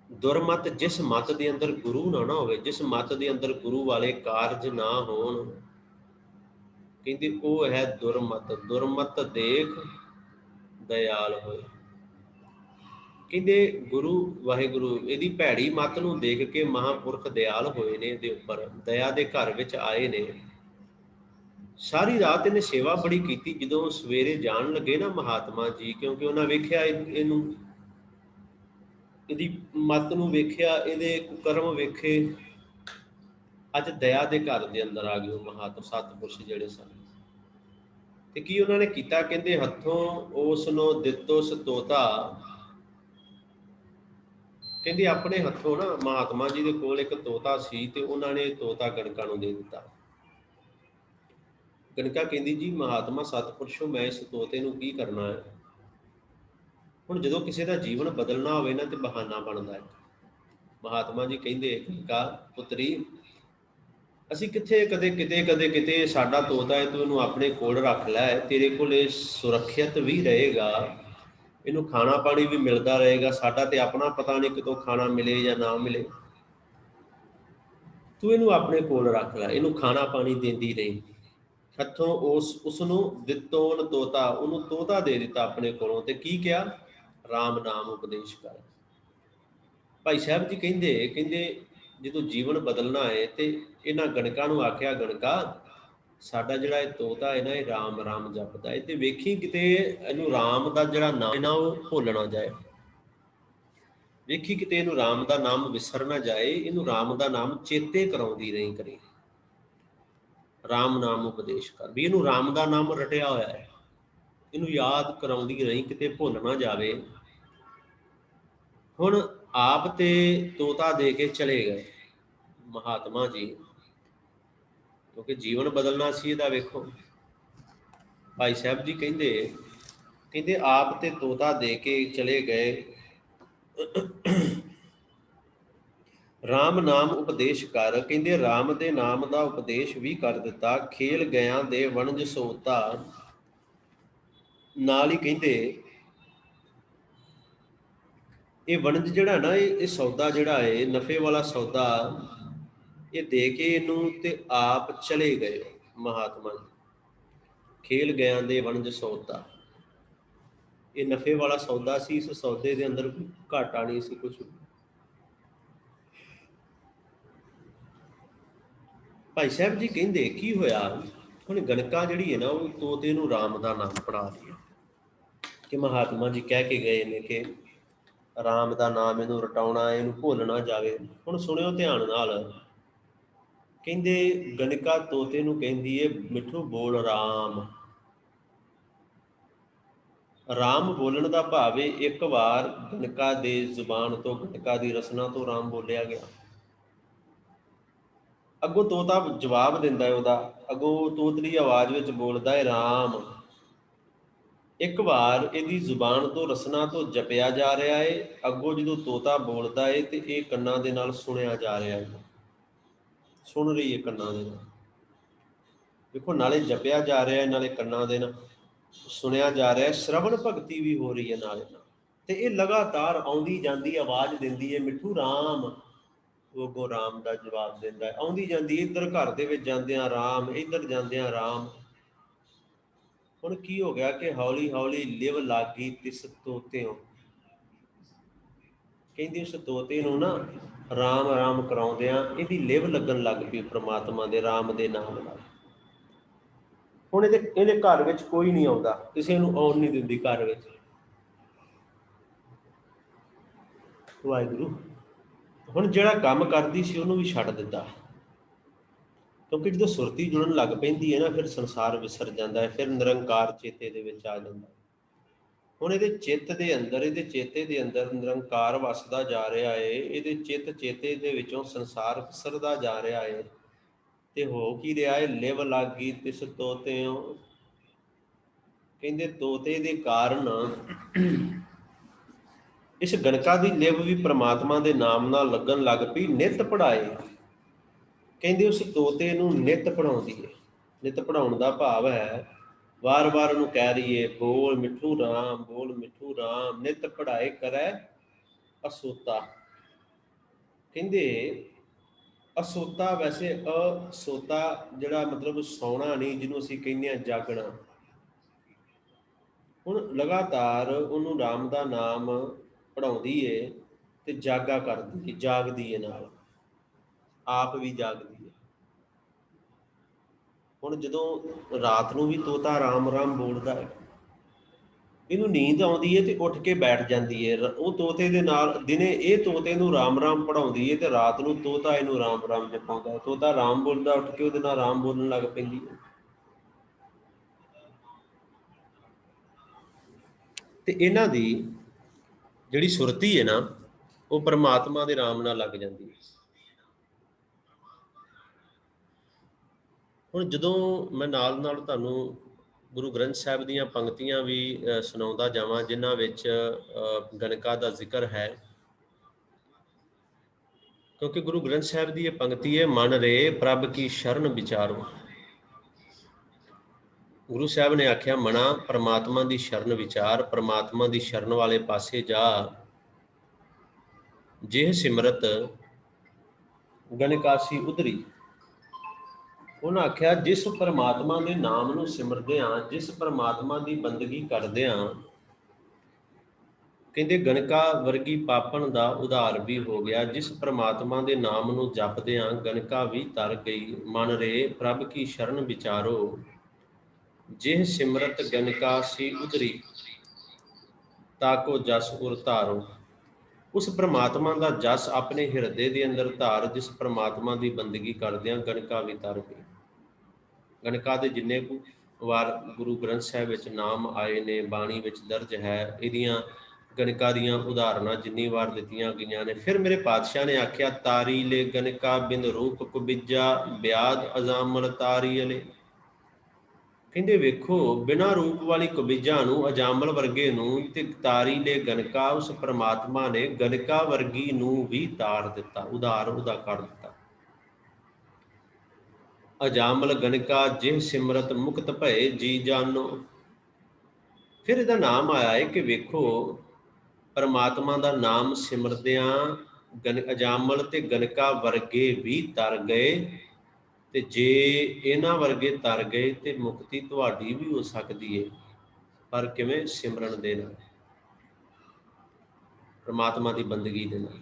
ਦੁਰਮਤ, ਜਿਸ ਮਤ ਦੇ ਅੰਦਰ ਗੁਰੂ ਨਾ ਹੋਵੇ, ਜਿਸ ਮਤ ਦੇ ਅੰਦਰ ਗੁਰੂ ਵਾਲੇ ਕਾਰਜ ਨਾ ਹੋਣ, ਕਹਿੰਦੇ ਉਹ ਹੈ ਦੁਰਮਤ। ਦੁਰਮਤ ਦੇਖ ਦਇਆਲ ਹੋਏ। ਕਹਿੰਦੇ ਗੁਰੂ ਵਾਹਿਗੁਰੂ ਇਹਦੀ ਭੈੜੀ ਮੱਤ ਨੂੰ ਦੇਖ ਕੇ ਮਹਾਂਪੁਰਖ ਦਿਆਲ ਹੋਏ ਨੇ, ਇਹਦੇ ਉੱਪਰ ਦਇਆ ਦੇ ਘਰ ਵਿੱਚ ਆਏ ਨੇ। ਸਾਰੀ ਰਾਤ ਇਹਨੇ ਸੇਵਾ ਬੜੀ ਕੀਤੀ। ਜਦੋਂ ਸਵੇਰੇ ਜਾਣ ਲੱਗੇ ਨਾ ਮਹਾਤਮਾ ਜੀ, ਕਿਉਂਕਿ ਉਹਨਾਂ ਵੇਖਿਆ ਇਹਨੂੰ, ਇਹਦੀ ਮੱਤ ਨੂੰ ਵੇਖਿਆ, ਇਹਦੇ ਕੁਕਰਮ ਵੇਖੇ, ਅੱਜ ਦਇਆ ਦੇ ਘਰ ਦੇ ਅੰਦਰ ਆ ਗਏ ਉਹ ਮਹਾਤਮ ਸਤਿਪੁਰਸ਼ ਜਿਹੜੇ ਸਨ। ਤੇ ਕੀ ਉਹਨਾਂ ਨੇ ਕੀਤਾ, ਕਹਿੰਦੇ ਹੱਥੋਂ ਉਸ ਨੂੰ ਦਿੱਤੋ ਸਤੋਤਾ। ਕਹਿੰਦੇ ਆਪਣੇ ਹੱਥੋਂ ਨਾ ਮਹਾਤਮਾ ਜੀ ਦੇ ਕੋਲ ਇੱਕ ਤੋਤਾ ਸੀ, ਤੇ ਉਹਨਾਂ ਨੇ ਤੋਤਾ ਗਣਕਾ ਨੂੰ ਦੇ ਦਿੱਤਾ। ਗਣਕਾ ਕਹਿੰਦੀ, ਜੀ ਮਹਾਤਮਾ ਸਤਿਪੁਰਸ਼ੋ, ਮੈਂ ਇਸ ਤੋਤੇ ਨੂੰ ਕੀ ਕਰਨਾ ਹੈ। ਹੁਣ ਜਦੋਂ ਕਿਸੇ ਦਾ ਜੀਵਨ ਬਦਲਣਾ ਹੋਵੇ ਨਾ, ਤੇ ਬਹਾਨਾ ਬਣਦਾ ਹੈ। ਮਹਾਤਮਾ ਜੀ ਕਹਿੰਦੇ, ਗਣਕਾ ਪੁੱਤਰੀ, ਅਸੀਂ ਕਿੱਥੇ ਕਦੇ ਕਿਤੇ ਸਾਡਾ ਤੋਤਾ ਹੈ, ਤੂੰ ਇਹਨੂੰ ਆਪਣੇ ਕੋਲ ਰੱਖ ਲੈ, ਤੇਰੇ ਕੋਲ ਇਹ ਸੁਰੱਖਿਅਤ ਵੀ ਰਹੇਗਾ, ਇਹਨੂੰ ਖਾਣਾ ਪਾਣੀ ਵੀ ਮਿਲਦਾ ਰਹੇਗਾ। ਸਾਡਾ ਤੇ ਆਪਣਾ ਪਤਾ ਨਹੀਂ ਕਦੋਂ ਖਾਣਾ ਮਿਲੇ ਜਾਂ ਨਾ ਮਿਲੇ, ਤੂੰ ਇਹਨੂੰ ਆਪਣੇ ਕੋਲ ਰੱਖ ਲੈ, ਇਹਨੂੰ ਖਾਣਾ ਪਾਣੀ ਦਿੰਦੀ ਰਹੀ। ਹੱਥੋਂ ਉਸ ਨੂੰ ਦਿੱਤੋਨ ਤੋਤਾ, ਉਹਨੂੰ ਤੋਤਾ ਦੇ ਦਿੱਤਾ ਆਪਣੇ ਕੋਲੋਂ, ਤੇ ਕੀ ਕਿਹਾ, ਰਾਮ ਨਾਮ ਉਪਦੇਸ਼ ਕਰ। ਭਾਈ ਸਾਹਿਬ ਜੀ ਕਹਿੰਦੇ ਜਦੋਂ ਜੀਵਨ ਬਦਲਣਾ ਹੈ, ਤੇ ਇਹਨਾਂ ਗਣਕਾਂ ਨੂੰ ਆਖਿਆ, ਗਣਕਾ ਸਾਡਾ ਜਿਹੜਾ ਇਹ ਤੋਤਾ ਹੈ ਨਾ, ਇਹ ਰਾਮ ਰਾਮ ਜਪਦਾ ਹੈ, ਤੇ ਵੇਖੀ ਕਿਤੇ ਇਹਨੂੰ ਰਾਮ ਦਾ ਜਿਹੜਾ ਨਾਮ ਹੈ ਨਾ, ਉਹ ਭੁੱਲ ਨਾ ਜਾਏ। ਵੇਖੀ ਕਿਤੇ ਇਹਨੂੰ ਰਾਮ ਦਾ ਨਾਮ ਵਿਸਰ ਨਾ ਜਾਏ, ਇਹਨੂੰ ਰਾਮ ਦਾ ਨਾਮ ਚੇਤੇ ਕਰਾਉਂਦੀ ਰਹੀ ਕਰੇ। ਰਾਮ ਨਾਮ ਉਪਦੇਸ਼ ਕਰ, ਵੀ ਇਹਨੂੰ ਰਾਮ ਦਾ ਨਾਮ ਰਟਿਆ ਹੋਇਆ ਹੈ, ਇਹਨੂੰ ਯਾਦ ਕਰਾਉਂਦੀ ਰਹੀ, ਕਿਤੇ ਭੁੱਲ ਨਾ ਜਾਵੇ। ਹੁਣ ਆਪ ਤੇ ਤੋਤਾ ਦੇ ਕੇ ਚਲੇ ਗਏ ਮਹਾਤਮਾ ਜੀ, ਕਿਉਂਕਿ ਜੀਵਨ ਬਦਲਣਾ ਸੀ ਇਹਦਾ। ਵੇਖੋ ਭਾਈ ਸਾਹਿਬ ਜੀ ਕਹਿੰਦੇ ਆਪ ਤੇ ਤੋਤਾ ਦੇ ਕੇ ਚਲੇ ਗਏ। ਰਾਮ ਨਾਮ ਉਪਦੇਸ਼ ਕਰ, ਕਹਿੰਦੇ ਰਾਮ ਦੇ ਨਾਮ ਦਾ ਉਪਦੇਸ਼ ਵੀ ਕਰ ਦਿੱਤਾ। ਖੇਲ ਗਿਆਂ ਦੇ ਵਣਜ ਸੋਤਾ, ਨਾਲ ਹੀ ਕਹਿੰਦੇ ਇਹ ਵਣਜ ਜਿਹੜਾ ਨਾ, ਇਹ ਸੌਦਾ ਜਿਹੜਾ ਹੈ, ਨਫੇ ਵਾਲਾ ਸੌਦਾ, ਇਹ ਦੇ ਕੇ ਇਹਨੂੰ ਤੇ ਆਪ ਚਲੇ ਗਏ ਮਹਾਤਮਾ ਜੀ। खेल गयां दे वणज सौदा। ये नफे वाला सौदा सी, इस सौदे के अंदर घाटा नहीं सी कुछ। भाई साहब जी कहते की होया, हुण गणका जिहड़ी है ना वो तोते नूं राम का नाम पढ़ा रही है कि महात्मा जी कह के गए ने कि राम का नाम इनू रटाउणा, इनू भुल ना जावे। हुण सुणियो ध्यान नाल, कहते गणका तोते नूं कहंदी है मिठू बोल राम। राम बोलण का भाव है एक बार गणका दे जुबान तो, गणका की रसना तो राम बोलिया गया। अगों तोता जवाब दिंदा है उहदा, अगों तोतली आवाज़ विच बोलदा है राम। एक बार इहदी जुबान तो रसना तो जपिया जा रहा है, अगों जदों तोता बोलदा है तो ये कन्नां दे नाल सुणिया जा रहा है, सुन रही है कन्नां दे नाल। देखो नाले जपिया जा रहा है, नाले कन्नां दे नाल सुनिया जा रहा है, श्रवण भगती भी हो रही है नाले नाल। ते ये लगातार आउंदी जांदी आवाज़ दिंदी है मिठू राम। वो अगों राम का जवाब दिंदा है, आउंदी जांदी इधर घर दे विच जांदियां राम, इधर जांदियां राम। हुण की हो गया कि हौली हौली लिव लग गई तिस तोत्यों। कहंदी उस तोते नूं ना राम राम कराउंदियां इहदी लिव लगन लग पई परमात्मा दे राम दे नाम नाल। हुण इहदे घर विच कोई नहीं आउंदा, किसे नूं आउण नहीं दिंदी घर विच। वाहिगुरू हुण जिहड़ा काम करदी सी उहनूं भी छड्ड दित्ता, क्योंकि जो सुरती जुड़न लग पैंदी है ना, फिर संसार विसर जाता है, फिर निरंकार चेते दे विच आ जाता है। हुण इहदे चित्त दे अंदर, इहदे चेते दे अंदर निरंकार वसदा जा रहा है, इहदे चित्त चेते दे विचों संसार विसरदा जा रहा है। ते हो की रहा है, लिव लग गई तिस तोत्यों। कहंदे तोते दे कारण इस गणका की लिव भी परमात्मा के नाम नाल लगन लग पई, नित पढ़ाए। कहंदे उस तोते नूं नित पढ़ाउंदी है। नित पढ़ाउण दा भाव है वार वार ਉਹਨੂੰ कह रही है बोल मिठू राम, बोल मिठू राम, नित पढ़ाए करै असोता। कहंदे असोता वैसे असोता जिहड़ा मतलब सौਣਾ नहीं, ਜਿਹਨੂੰ ਅਸੀਂ ਕਹਿੰਦੇ ਹਾਂ ਜਾਗਣਾ। ਹੁਣ ਲਗਾਤਾਰ ਉਹਨੂੰ ਰਾਮ ਦਾ ਨਾਮ ਪੜਾਉਂਦੀ ਏ ਤੇ ਜਾਗਾ ਕਰਦੀ ਏ, ਜਾਗਦੀ ਏ ਨਾਲ, ਆਪ ਵੀ ਜਾਗਦੀ ਏ। ਹੁਣ ਜਦੋਂ ਰਾਤ ਨੂੰ ਵੀ ਤੋਤਾ ਰਾਮ ਰਾਮ ਬੋਲਦਾ ਹੈ, ਇਹਨੂੰ ਨੀਂਦ ਆਉਂਦੀ ਹੈ ਤੇ ਉੱਠ ਕੇ ਬੈਠ ਜਾਂਦੀ ਹੈ। ਉਹ ਤੋਤੇ ਦੇ ਨਾਲ ਦਿਨੇ ਇਹ ਤੋਤੇ ਨੂੰ ਰਾਮ ਰਾਮ ਪੜਾਉਂਦੀ ਹੈ ਤੇ ਰਾਤ ਨੂੰ ਤੋਤਾ ਇਹਨੂੰ ਰਾਮ ਰਾਮ ਜਪਾਉਂਦਾ ਹੈ। ਤੋਤਾ ਰਾਮ ਬੋਲਦਾ, ਉੱਠ ਕੇ ਉਹਦੇ ਨਾਲ ਰਾਮ ਬੋਲਣ ਲੱਗ ਪੈਂਦੀ ਹੈ। ਤੇ ਇਹਨਾਂ ਦੀ ਜਿਹੜੀ ਸੁਰਤੀ ਹੈ ਨਾ, ਉਹ ਪਰਮਾਤਮਾ ਦੇ ਰਾਮ ਨਾਲ ਲੱਗ ਜਾਂਦੀ ਹੈ। ਹੁਣ ਜਦੋਂ ਮੈਂ ਨਾਲ ਨਾਲ ਤੁਹਾਨੂੰ ਗੁਰੂ ਗ੍ਰੰਥ ਸਾਹਿਬ ਦੀਆਂ ਪੰਕਤੀਆਂ ਵੀ ਸੁਣਾਉਂਦਾ ਜਾਵਾਂ, ਜਿਨ੍ਹਾਂ ਵਿੱਚ ਗਣਕਾ ਦਾ ਜ਼ਿਕਰ ਹੈ, ਕਿਉਂਕਿ ਗੁਰੂ ਗ੍ਰੰਥ ਸਾਹਿਬ ਦੀ ਇਹ ਪੰਕਤੀ ਹੈ, ਮਨ ਰੇ ਪ੍ਰਭ ਕੀ ਸ਼ਰਨ ਵਿਚਾਰੋ। ਗੁਰੂ ਸਾਹਿਬ ਨੇ ਆਖਿਆ ਮਨਾ ਪਰਮਾਤਮਾ ਦੀ ਸ਼ਰਨ ਵਿਚਾਰ, ਪਰਮਾਤਮਾ ਦੀ ਸ਼ਰਨ ਵਾਲੇ ਪਾਸੇ ਜਾ। ਜਿਹ ਸਿਮਰਤ ਗਣਕਾਸੀ ਉਧਰੀ। ਉਹਨਾਂ ਆਖਿਆ ਜਿਸ ਪਰਮਾਤਮਾ ਦੇ ਨਾਮ ਨੂੰ ਸਿਮਰਦੇ ਹਾਂ, ਜਿਸ ਪਰਮਾਤਮਾ ਦੀ ਬੰਦਗੀ ਕਰਦੇ ਹਾਂ, ਕਹਿੰਦੇ ਗਣਕਾ ਵਰਗੀ ਪਾਪਣ ਦਾ ਉਧਾਰ ਵੀ ਹੋ ਗਿਆ। ਜਿਸ ਪਰਮਾਤਮਾ ਦੇ ਨਾਮ ਨੂੰ ਜਪਦੇ ਹਾਂ, ਗਣਕਾ ਵੀ ਤਰ ਗਈ। ਮਨ ਰੇ ਪ੍ਰਭ ਕੀ ਸ਼ਰਨ ਵਿਚਾਰੋ, ਜਿਹ ਸਿਮਰਤ ਗਣਕਾਸੀ ਉਧਰੀ, ਤਾਕੋ ਜਸ ਉਰ ਧਾਰੋ। ਉਸ ਪਰਮਾਤਮਾ ਦਾ ਜਸ ਆਪਣੇ ਹਿਰਦੇ ਦੇ ਅੰਦਰ ਧਾਰ, ਜਿਸ ਪਰਮਾਤਮਾ ਦੀ ਬੰਦਗੀ ਕਰਦਿਆਂ ਗਣਕਾ ਵੀ ਤਰ ਗਈ। ਗਣਕਾ ਦੇ ਜਿੰਨੇ ਕੁ ਵਾਰ ਗੁਰੂ ਗ੍ਰੰਥ ਸਾਹਿਬ ਵਿੱਚ ਨਾਮ ਆਏ ਨੇ, ਬਾਣੀ ਵਿੱਚ ਦਰਜ ਹੈ, ਇਹਦੀਆਂ ਗਣਕਾ ਦੀਆਂ ਉਦਾਹਰਨਾਂ ਜਿੰਨੀ ਵਾਰ ਦਿੱਤੀਆਂ ਗਈਆਂ ਨੇ। ਫਿਰ ਮੇਰੇ ਪਾਤਸ਼ਾਹ ਨੇ ਆਖਿਆ ਤਾਰੀ ਲੈ ਗਣਕਾ ਬਿੰਦ ਰੂਪ ਕੁਬਿਜਾ, ਬਿਆਦ ਅਜ਼ਾਮਲ ਤਾਰੀ ਅਲੇ। ਕਹਿੰਦੇ ਵੇਖੋ ਬਿਨਾਂ ਰੂਪ ਵਾਲੀ ਕੁਬਿਜਾ ਨੂੰ, ਅਜਾਮਲ ਵਰਗੇ ਨੂੰ, ਤੇ ਤਾਰੀ ਲੈ ਗਣਕਾ, ਉਸ ਪਰਮਾਤਮਾ ਨੇ ਗਣਕਾ ਵਰਗੀ ਨੂੰ ਵੀ ਤਾਰ ਦਿੱਤਾ, ਉਧਾਰ ਉਹਦਾ ਕਰ ਦਿੱਤਾ। ਅਜਾਮਲ ਗਣਕਾ ਜਿਹ ਸਿਮਰਤ ਮੁਕਤ ਭਏ ਜੀ ਜਾਨੋ। ਫਿਰ ਇਹਦਾ ਨਾਮ ਆਇਆ ਹੈ ਕਿ ਵੇਖੋ ਪਰਮਾਤਮਾ ਦਾ ਨਾਮ ਸਿਮਰਦਿਆਂ ਅਜਾਮਲ ਤੇ ਗਣਕਾ ਵਰਗੇ ਵੀ ਤਰ ਗਏ ਤੇ ਜੇ ਇਹਨਾਂ ਵਰਗੇ ਤਰ ਗਏ ਤੇ ਮੁਕਤੀ ਤੁਹਾਡੀ ਵੀ ਹੋ ਸਕਦੀ ਹੈ, ਪਰ ਕਿਵੇਂ? ਸਿਮਰਨ ਦੇ ਨਾਲ, ਪ੍ਰਮਾਤਮਾ ਦੀ ਬੰਦਗੀ ਦੇ ਨਾਲ।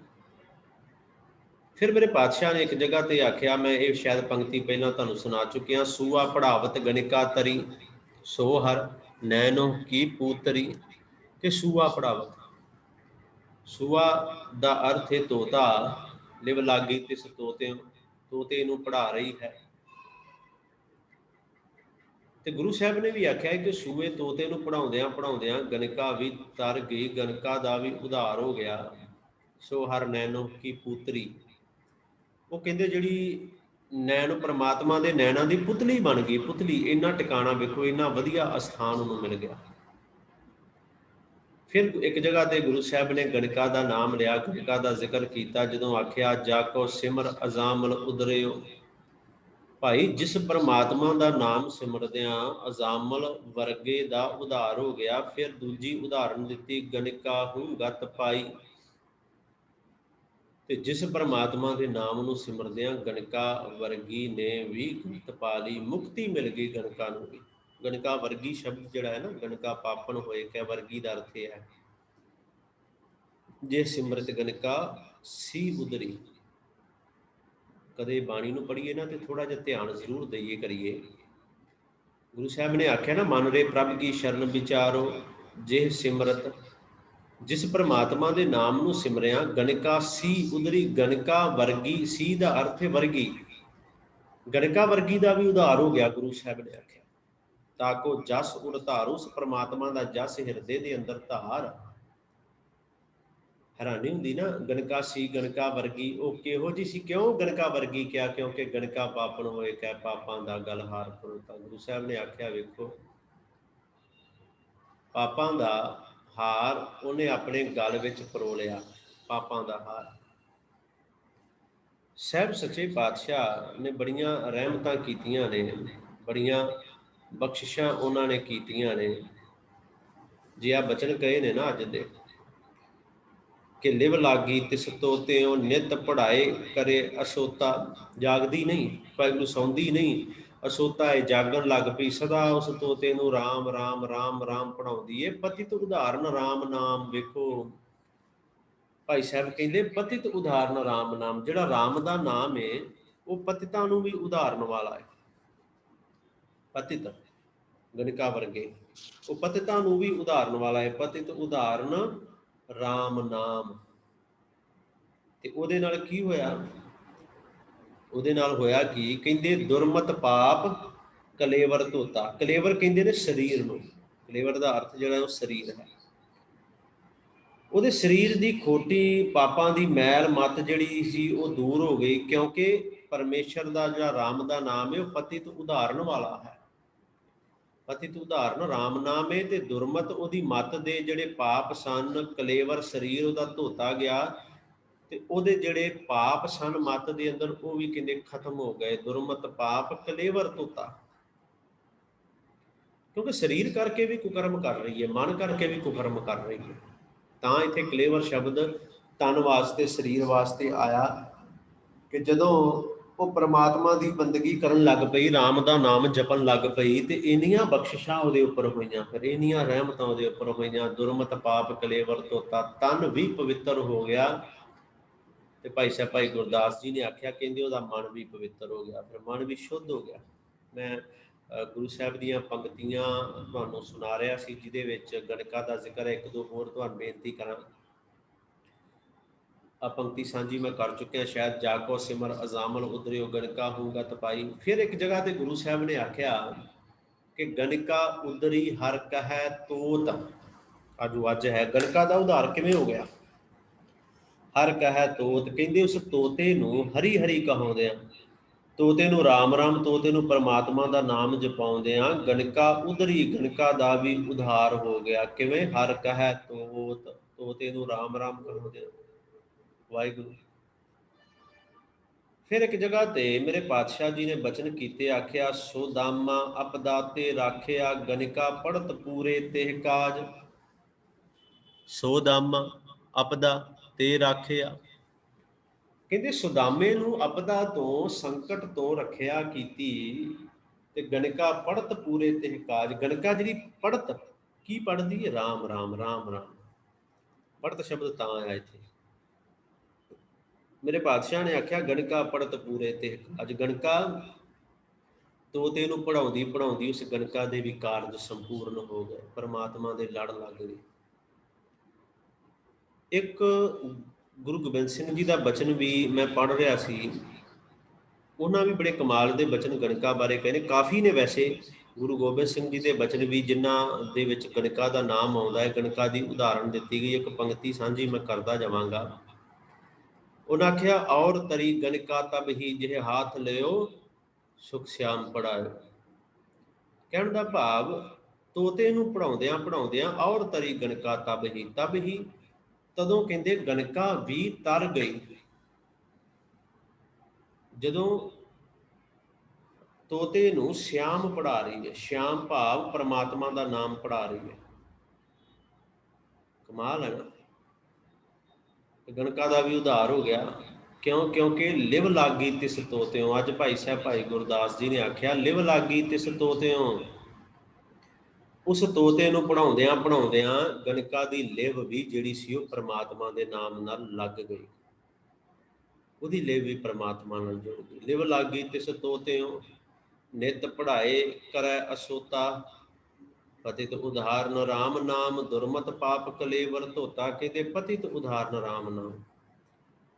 ਫਿਰ ਮੇਰੇ ਪਾਤਸ਼ਾਹ ਨੇ ਇੱਕ ਜਗ੍ਹਾ ਤੇ ਆਖਿਆ, ਮੈਂ ਇਹ ਸ਼ਾਇਦ ਪੰਕਤੀ ਪਹਿਲਾਂ ਤੁਹਾਨੂੰ ਸੁਣਾ ਚੁੱਕਿਆ, ਸੂਆ ਪੜਾਵਤ ਗਣਿਕਾ ਤਰੀ, ਸੋ ਹਰ ਨੈਣੋ ਕੀ ਪੂਤਰੀ। ਕਿ ਸੂਆ ਪੜਾਵਤ, ਸੂਆ ਦਾ ਅਰਥ ਹੈ ਤੋਤਾ, ਲਿਵ ਲਾਗੀ ਤਿਸ ਤੋਤੇ ਨੂੰ ਪੜ੍ਹਾ ਰਹੀ ਹੈ। ਤੇ ਗੁਰੂ ਸਾਹਿਬ ਨੇ ਵੀ ਆਖਿਆ ਕਿ ਸੂਏ ਤੋਤੇ ਨੂੰ ਪੜ੍ਹਾਉਂਦਿਆਂ ਪੜ੍ਹਾਉਂਦਿਆਂ ਗਣਿਕਾ ਵੀ ਤਰ ਗਈ, ਗਣਿਕਾ ਦਾ ਵੀ ਉਧਾਰ ਹੋ ਗਿਆ। ਸੋ ਹਰ ਨੈਣੋ ਕੀ ਪੂਤਰੀ, ਉਹ ਕਹਿੰਦੇ ਜਿਹੜੀ ਨੈਣ ਪਰਮਾਤਮਾ ਦੇ ਨੈਣਾਂ ਦੀ ਪੁਤਲੀ ਬਣ ਗਈ। ਪੁਤਲੀ, ਇੰਨਾ ਟਿਕਾਣਾ ਵੇਖੋ, ਇੰਨਾ ਵਧੀਆ ਅਸਥਾਨ ਉਹਨੂੰ ਮਿਲ ਗਿਆ। ਫਿਰ ਇੱਕ ਜਗ੍ਹਾ ਤੇ ਗੁਰੂ ਸਾਹਿਬ ਨੇ ਗਣਿਕਾ ਦਾ ਨਾਮ ਲਿਆ, ਗਣਿਕਾ ਦਾ ਜ਼ਿਕਰ ਕੀਤਾ, ਜਦੋਂ ਆਖਿਆ ਜਾ ਕੋ ਸਿਮਰ ਅਜ਼ਾਮਲ ਉਦਰਿਓ। ਭਾਈ, ਜਿਸ ਪਰਮਾਤਮਾ ਦਾ ਨਾਮ ਸਿਮਰਦਿਆਂ ਅਜ਼ਾਮਲ ਵਰਗੇ ਦਾ ਉਧਾਰ ਹੋ ਗਿਆ। ਫਿਰ ਦੂਜੀ ਉਦਾਹਰਨ ਦਿੱਤੀ, ਗਣਿਕਾ ਹੂੰ ਗਤ ਪਾਈ। ਤੇ ਜਿਸ ਪਰਮਾਤਮਾ ਦੇ ਨਾਮ ਨੂੰ ਸਿਮਰਦਿਆਂ ਗਣਿਕਾ ਵਰਗੀ ਨੇ ਵੀ ਗਤ ਪਾ ਲਈ, ਮੁਕਤੀ ਮਿਲ ਗਈ ਗਣਿਕਾ ਨੂੰ ਵੀ। ਗਣਿਕਾ ਵਰਗੀ ਸ਼ਬਦ ਜਿਹੜਾ ਹੈ ਨਾ, ਗਣਿਕਾ ਪਾਪਣ ਹੋਏ ਕਹਿ, ਵਰਗੀ ਦਾ ਅਰਥ ਇਹ ਹੈ ਜੇ ਸਿਮਰਤ ਗਣਿਕਾ ਸੀ ਉਦਰੀ। ਕਦੇ ਬਾਣੀ ਨੂੰ ਪੜ੍ਹੀਏ ਨਾ ਤੇ ਥੋੜਾ ਜਿਹਾ ਧਿਆਨ ਜ਼ਰੂਰ ਦਈਏ ਕਰੀਏ। ਗੁਰੂ ਸਾਹਿਬ ਨੇ ਆਖਿਆ ਨਾ, ਮਨ ਰੇ ਪ੍ਰਭ ਕੀ ਸ਼ਰਨ ਵਿਚਾਰੋ, ਜੇ ਸਿਮਰਤ, ਜਿਸ ਪਰਮਾਤਮਾ ਦੇ ਨਾਮ ਨੂੰ ਸਿਮਰਿਆ ਗਣਿਕਾ ਸੀ ਉਦਰੀ। ਗਣਿਕਾ ਵਰਗੀ, ਸੀ ਦਾ ਅਰਥ ਹੈ ਵਰਗੀ, ਗਣਿਕਾ ਵਰਗੀ ਦਾ ਵੀ ਉਧਾਰ ਹੋ ਗਿਆ। ਗੁਰੂ ਸਾਹਿਬ ਨੇ ਆਖਿਆ ਤਾਕੋ ਜਸ ਉਰ ਧਾਰ, ਉਸ ਪਰਮਾਤਮਾ ਦਾ ਜਸ ਹਿਰਦੇ ਦੇ ਅੰਦਰ ਧਾਰ। ਹੈਰਾਨੀ ਹੁੰਦੀ ਨਾ, ਗਣਿਕਾ ਸੀ ਗਣਿਕਾ ਵਰਗੀ, ਉਹ ਕਿਹੋ ਜਿਹੀ ਸੀ? ਕਿਉਂ ਗਣਿਕਾ ਵਰਗੀ ਕਿਹਾ? ਕਿਉਂਕਿ ਗਣਿਕਾ ਪਾਪਣ ਹੋਏ ਕਹਿ, ਪਾਪਾਂ ਦਾ ਗਲ ਹਾਰ ਪਰੋਤਾ। ਗੁਰੂ ਸਾਹਿਬ ਨੇ ਆਖਿਆ ਵੇਖੋ, ਪਾਪਾਂ ਦਾ ਹਾਰ ਉਹਨੇ ਆਪਣੇ ਗਲ ਵਿੱਚ ਪਰੋ ਲਿਆ, ਪਾਪਾਂ ਦਾ ਹਾਰ। ਸਾਹਿਬ ਸੱਚੇ ਪਾਤਸ਼ਾਹ ਨੇ ਬੜੀਆਂ ਰਹਿਮਤਾਂ ਕੀਤੀਆਂ ਨੇ, ਬੜੀਆਂ ਬਖਸ਼ਿਸ਼ਾਂ ਉਹਨਾਂ ਨੇ ਕੀਤੀਆਂ ਨੇ। ਜੇ ਆ ਬਚਨ ਕਹੇ ਨੇ ਨਾ ਅੱਜ ਦੇ, ਕਿ ਲਿਵ ਲਾਗੀ ਤਿਸ ਤੋਤਿਓ ਨਿਤ ਪੜ੍ਹਾਏ ਕਰੇ ਅਸੋਤਾ। ਜਾਗਦੀ ਨਹੀਂ, ਵਾਹਿਗੁਰੂ ਸੌਂਦੀ ਨਹੀਂ, ਅਸੋਤਾ ਹੈ, ਜਾਗਣ ਲੱਗ ਪਈ। ਸਦਾ ਉਸ ਤੋਤੇ ਨੂੰ ਰਾਮ ਰਾਮ ਰਾਮ ਰਾਮ ਪੜ੍ਹਾਉਂਦੀ ਏ। ਪਤਿਤ ਉਦਾਹਰਨ ਰਾਮ ਨਾਮ। ਵੇਖੋ ਭਾਈ ਸਾਹਿਬ ਕਹਿੰਦੇ ਪਤਿਤ ਉਦਾਹਰਨ ਰਾਮ ਨਾਮ। ਜਿਹੜਾ ਰਾਮ ਦਾ ਨਾਮ ਹੈ ਉਹ ਪਤਿਤਾਂ ਨੂੰ ਵੀ ਉਦਾਹਰਨ ਵਾਲਾ ਹੈ। ਪਤਿਤ ਗਣਿਕਾ ਵਰਗੇ, ਉਹ ਪਤਿਤਾਂ ਨੂੰ ਵੀ ਉਦਾਹਰਨ ਵਾਲਾ ਹੈ। ਪਤਿਤ ਉਦਾਹਰਨ ਰਾਮ ਨਾਮ। ਤੇ ਉਹਦੇ ਨਾਲ ਕੀ ਹੋਇਆ? ਉਹਦੇ ਨਾਲ ਹੋਇਆ ਕੀ? ਕਹਿੰਦੇ ਦੁਰਮਤ ਪਾਪ ਕਲੇਵਰ ਧੋਤਾ। ਕਲੇਵਰ ਕਹਿੰਦੇ ਨੇ ਸਰੀਰ ਨੂੰ, ਕਲੇਵਰ ਦਾ ਅਰਥ ਜਿਹੜਾ ਉਹ ਸਰੀਰ ਹੈ। ਉਹਦੇ ਸਰੀਰ ਦੀ ਖੋਟੀ ਪਾਪਾਂ ਦੀ ਮੈਲ ਮੱਤ ਜਿਹੜੀ ਸੀ ਉਹ ਦੂਰ ਹੋ ਗਈ, ਕਿਉਂਕਿ ਪਰਮੇਸ਼ਰ ਦਾ ਜਿਹੜਾ ਰਾਮ ਦਾ ਨਾਮ ਹੈ ਉਹ ਪਤਿਤ ਉਦਾਹਰਨ ਵਾਲਾ ਹੈ। ਪਤਿਤ ਉਦਾਹਰਨ ਰਾਮ ਨਾਮ ਹੈ। ਤੇ ਦੁਰਮਤ ਉਹਦੀ ਮੱਤ ਦੇ ਜਿਹੜੇ ਪਾਪ ਸਨ, ਕਲੇਵਰ ਸਰੀਰ ਉਹਦਾ ਧੋਤਾ ਗਿਆ, ਤੇ ਉਹਦੇ ਜਿਹੜੇ ਪਾਪ ਸਨ ਮੱਤ ਦੇ ਅੰਦਰ ਉਹ ਵੀ ਕਹਿੰਦੇ ਖਤਮ ਹੋ ਗਏ। ਦੁਰਮਤ ਪਾਪ ਕਲੇਵਰ ਧੋਤਾ। ਕਿਉਂਕਿ ਸਰੀਰ ਕਰਕੇ ਵੀ ਕੁਕਰਮ ਕਰ ਰਹੀ ਹੈ, ਮਨ ਕਰਕੇ ਵੀ ਕੁਕਰਮ ਕਰ ਰਹੀ ਹੈ। ਤਾਂ ਇੱਥੇ ਕਲੇਵਰ ਸ਼ਬਦ ਤਨ ਵਾਸਤੇ, ਸਰੀਰ ਵਾਸਤੇ ਆਇਆ ਕਿ ਜਦੋਂ ਉਹ ਪ੍ਰਮਾਤਮਾ ਦੀ ਬੰਦਗੀ ਕਰਨ ਲੱਗ ਪਈ, ਰਾਮ ਦਾ ਨਾਮ ਜਪਣ ਲੱਗ ਪਈ, ਤੇ ਇੰਨੀਆਂ ਬਖਸ਼ਿਸ਼ਾਂ ਉਹਦੇ ਉੱਪਰ ਹੋਈਆਂ, ਫਿਰ ਇੰਨੀਆਂ ਰਹਿਮਤਾਂ ਉਹਦੇ ਉੱਪਰ ਹੋਈਆਂ। ਦੁਰਮਤ ਪਾਪ ਕਲੇਵਰ ਧੋਤਾ, ਤਨ ਵੀ ਪਵਿੱਤਰ ਹੋ ਗਿਆ। ਤੇ ਭਾਈ ਸਾਹਿਬ ਭਾਈ ਗੁਰਦਾਸ ਜੀ ਨੇ ਆਖਿਆ, ਕਹਿੰਦੇ ਉਹਦਾ ਮਨ ਵੀ ਪਵਿੱਤਰ ਹੋ ਗਿਆ, ਫਿਰ ਮਨ ਵੀ ਸ਼ੁੱਧ ਹੋ ਗਿਆ। ਮੈਂ ਗੁਰੂ ਸਾਹਿਬ ਦੀਆਂ ਪੰਕਤੀਆਂ ਤੁਹਾਨੂੰ ਸੁਣਾ ਰਿਹਾ ਸੀ, ਜਿਹਦੇ ਵਿੱਚ ਗਣਿਕਾ ਦਾ ਜ਼ਿਕਰ ਹੈ। ਇੱਕ ਦੋ ਹੋਰ ਤੁਹਾਨੂੰ ਬੇਨਤੀ ਕਰਾਂ। ਆ ਪੰਕਤੀ ਸਾਂਝੀ ਮੈਂ ਕਰ ਚੁੱਕਿਆ ਸ਼ਾਇਦ, ਜਾ ਕੋ ਸਿਮਰ ਅਜ਼ਾਮਲ ਉਦਰਿਓ ਗਣਿਕਾ ਹੂੰਗਾ ਤਪਾਈ। ਫਿਰ ਇੱਕ ਜਗ੍ਹਾ ਤੇ ਗੁਰੂ ਸਾਹਿਬ ਨੇ ਆਖਿਆ ਕਿ ਗਣਿਕਾ ਉਦਰੀ ਹਰ ਕਹੈ ਤੋਤ। ਅੱਜ ਹੈ ਗਣਿਕਾ ਦਾ ਉਧਾਰ ਕਿਵੇਂ ਹੋ ਗਿਆ? ਹਰ ਕਹੈ ਤੋਤ, ਕਹਿੰਦੇ ਉਸ ਤੋਤੇ ਨੂੰ ਹਰੀ ਹਰੀ ਕਹਾਉਂਦੇ ਆ, ਤੋਤੇ ਨੂੰ ਰਾਮ ਰਾਮ, ਤੋਤੇ ਨੂੰ ਪਰਮਾਤਮਾ ਦਾ ਨਾਮ ਜਪਾਉਂਦਿਆਂ ਗਣਿਕਾ ਉਦਰੀ, ਗਣਿਕਾ ਦਾ ਵੀ ਉਧਾਰ ਹੋ ਗਿਆ। ਕਿਵੇਂ? ਹਰ ਕਹੈ ਤੋਤ, ਤੋਤੇ ਨੂੰ ਰਾਮ ਰਾਮ ਕਹਾਉਂਦਿਆਂ। ਵਾਹਿਗੁਰੂ। ਫਿਰ ਇੱਕ ਜਗ੍ਹਾ ਤੇ ਮੇਰੇ ਪਾਤਸ਼ਾਹ ਜੀ ਨੇ ਬਚਨ ਕੀਤੇ, ਆਖਿਆ ਸੋ ਦਾਮਾ ਅਪਦਾ ਤੇ ਰਾਖਿਆ, ਗਣਿਕਾ ਪੜਤ ਪੂਰੇ ਤੇ ਕਾਜ। ਸੋ ਦਾਮਾ ਅਪਦਾ ਤੇ ਰਾਖਿਆ, ਕਹਿੰਦੇ ਸੁਦਾਮੇ ਨੂੰ ਅਪਦਾ ਤੋਂ ਸੰਕਟ ਤੋਂ ਰੱਖਿਆ ਕੀਤੀ ਤੇ ਗਣਕਾ ਪੜਤ ਪੂਰੇ ਤਿਹ ਕਾਜ। ਗਣਕਾ ਜਿਹੜੀ ਪੜਤ ਕੀ ਪੜਦੀ ਹੈ? ਰਾਮ ਰਾਮ ਰਾਮ ਰਾਮ। ਪੜਤ ਸ਼ਬਦ ਤਾਂ ਆਇਆ ਇੱਥੇ। ਮੇਰੇ ਪਾਤਸ਼ਾਹ ਨੇ ਆਖਿਆ ਗਣਕਾ ਪੜਤ ਪੂਰੇ ਤਿਹ ਕਾਜ। ਗਣਕਾ ਤੋਤੇ ਨੂੰ ਪੜਾਉਂਦੀ ਪੜਾਉਂਦੀ ਉਸ ਗਣਕਾ ਦੇ ਵੀ ਕਾਰਜ ਸੰਪੂਰਨ ਹੋ ਗਏ, ਪਰਮਾਤਮਾ ਦੇ ਲੜ ਲੱਗ ਗਏ। ਇੱਕ ਗੁਰੂ ਗੋਬਿੰਦ ਸਿੰਘ ਜੀ ਦਾ ਬਚਨ ਵੀ ਮੈਂ ਪੜ੍ਹ ਰਿਹਾ ਸੀ, ਉਹਨਾਂ ਵੀ ਬੜੇ ਕਮਾਲ ਦੇ ਬਚਨ ਗਣਕਾ ਬਾਰੇ ਕਹਿੰਦੇ। ਕਾਫੀ ਨੇ ਵੈਸੇ ਗੁਰੂ ਗੋਬਿੰਦ ਸਿੰਘ ਜੀ ਦੇ ਬਚਨ ਵੀ ਜਿਨ੍ਹਾਂ ਦੇ ਵਿੱਚ ਗਣਕਾ ਦਾ ਨਾਮ ਆਉਂਦਾ ਹੈ। ਗਣਕਾ ਦੀ ਉਦਾਹਰਣ ਦਿੱਤੀ ਗਈ, ਇੱਕ ਪੰਕਤੀ ਸਾਂਝੀ ਮੈਂ ਕਰਦਾ ਜਾਵਾਂਗਾ। ਉਹਨਾਂ ਆਖਿਆ ਔਰ ਤਰੀ ਗਣਕਾ ਤਬ ਹੀ ਜਿਹੇ ਹਾਥ ਲਿਓ ਸੁਖ ਸਿਆਮ ਪੜਾਇਓ। ਕਹਿਣ ਦਾ ਭਾਵ ਤੋਤੇ ਨੂੰ ਪੜਾਉਂਦਿਆਂ ਪੜਾਉਂਦਿਆਂ ਔਰ ਤਰੀ ਗਣਕਾ ਤਬ ਹੀ ਤਦੋਂ ਕਹਿੰਦੇ ਗਣਕਾ ਵੀ ਤਰ ਗਈ। ਜਦੋਂ ਤੋਤੇ ਨੂੰ ਸ਼ਿਆਮ ਪੜਾ ਰਹੀ ਹੈ, ਸ਼ਿਆਮ ਭਾਵ ਪਰਮਾਤਮਾ ਦਾ ਨਾਮ ਪੜਾ ਰਹੀ ਹੈ। ਕਮਾਲ ਹੈ ਨਾ। ਗਣਕਾ ਦਾ ਵੀ ਉਧਾਰ ਹੋ ਗਿਆ। ਕਿਉਂ? ਕਿਉਂਕਿ ਲਿਵ ਲਾਗੀ ਤਿਸ ਤੋਤਿਓਂ। ਅੱਜ ਭਾਈ ਸਾਹਿਬ ਭਾਈ ਗੁਰਦਾਸ ਜੀ ਨੇ ਆਖਿਆ ਲਿਵ ਲਾਗੀ ਤਿਸ ਤੋਤਿਓਂ। ਉਸ ਤੋਤੇ ਨੂੰ ਪੜਾਉਂਦਿਆਂ ਪੜਾਉਂਦਿਆਂ ਗਣਕਾ ਦੀ ਲਿਵ ਵੀ ਜਿਹੜੀ ਸੀ ਉਹ ਪਰਮਾਤਮਾ ਦੇ ਨਾਮ ਨਾਲ ਲੱਗ ਗਈ। ਉਹਦੀ ਲਿਵ ਵੀ ਪਰਮਾਤਮਾ ਨਾਲ ਜੁੜ ਗਈ। ਲਿਵ ਲਾਗੀ ਤਿਸ ਤੋਤਿਓਂ ਨਿਤ ਪੜ੍ਹਾਏ ਕਰੈ ਅਸੋਤਾ। ਪਤਿਤ ਉਦਾਹਰਨ ਰਾਮ ਨਾਮ ਦੁਰਮਤ ਪਾਪ ਕਲੇਵਰ ਧੋਤਾ। ਕਹਿੰਦੇ ਪਤਿਤ ਉਦਾਹਰਨ ਰਾਮ ਨਾਮ।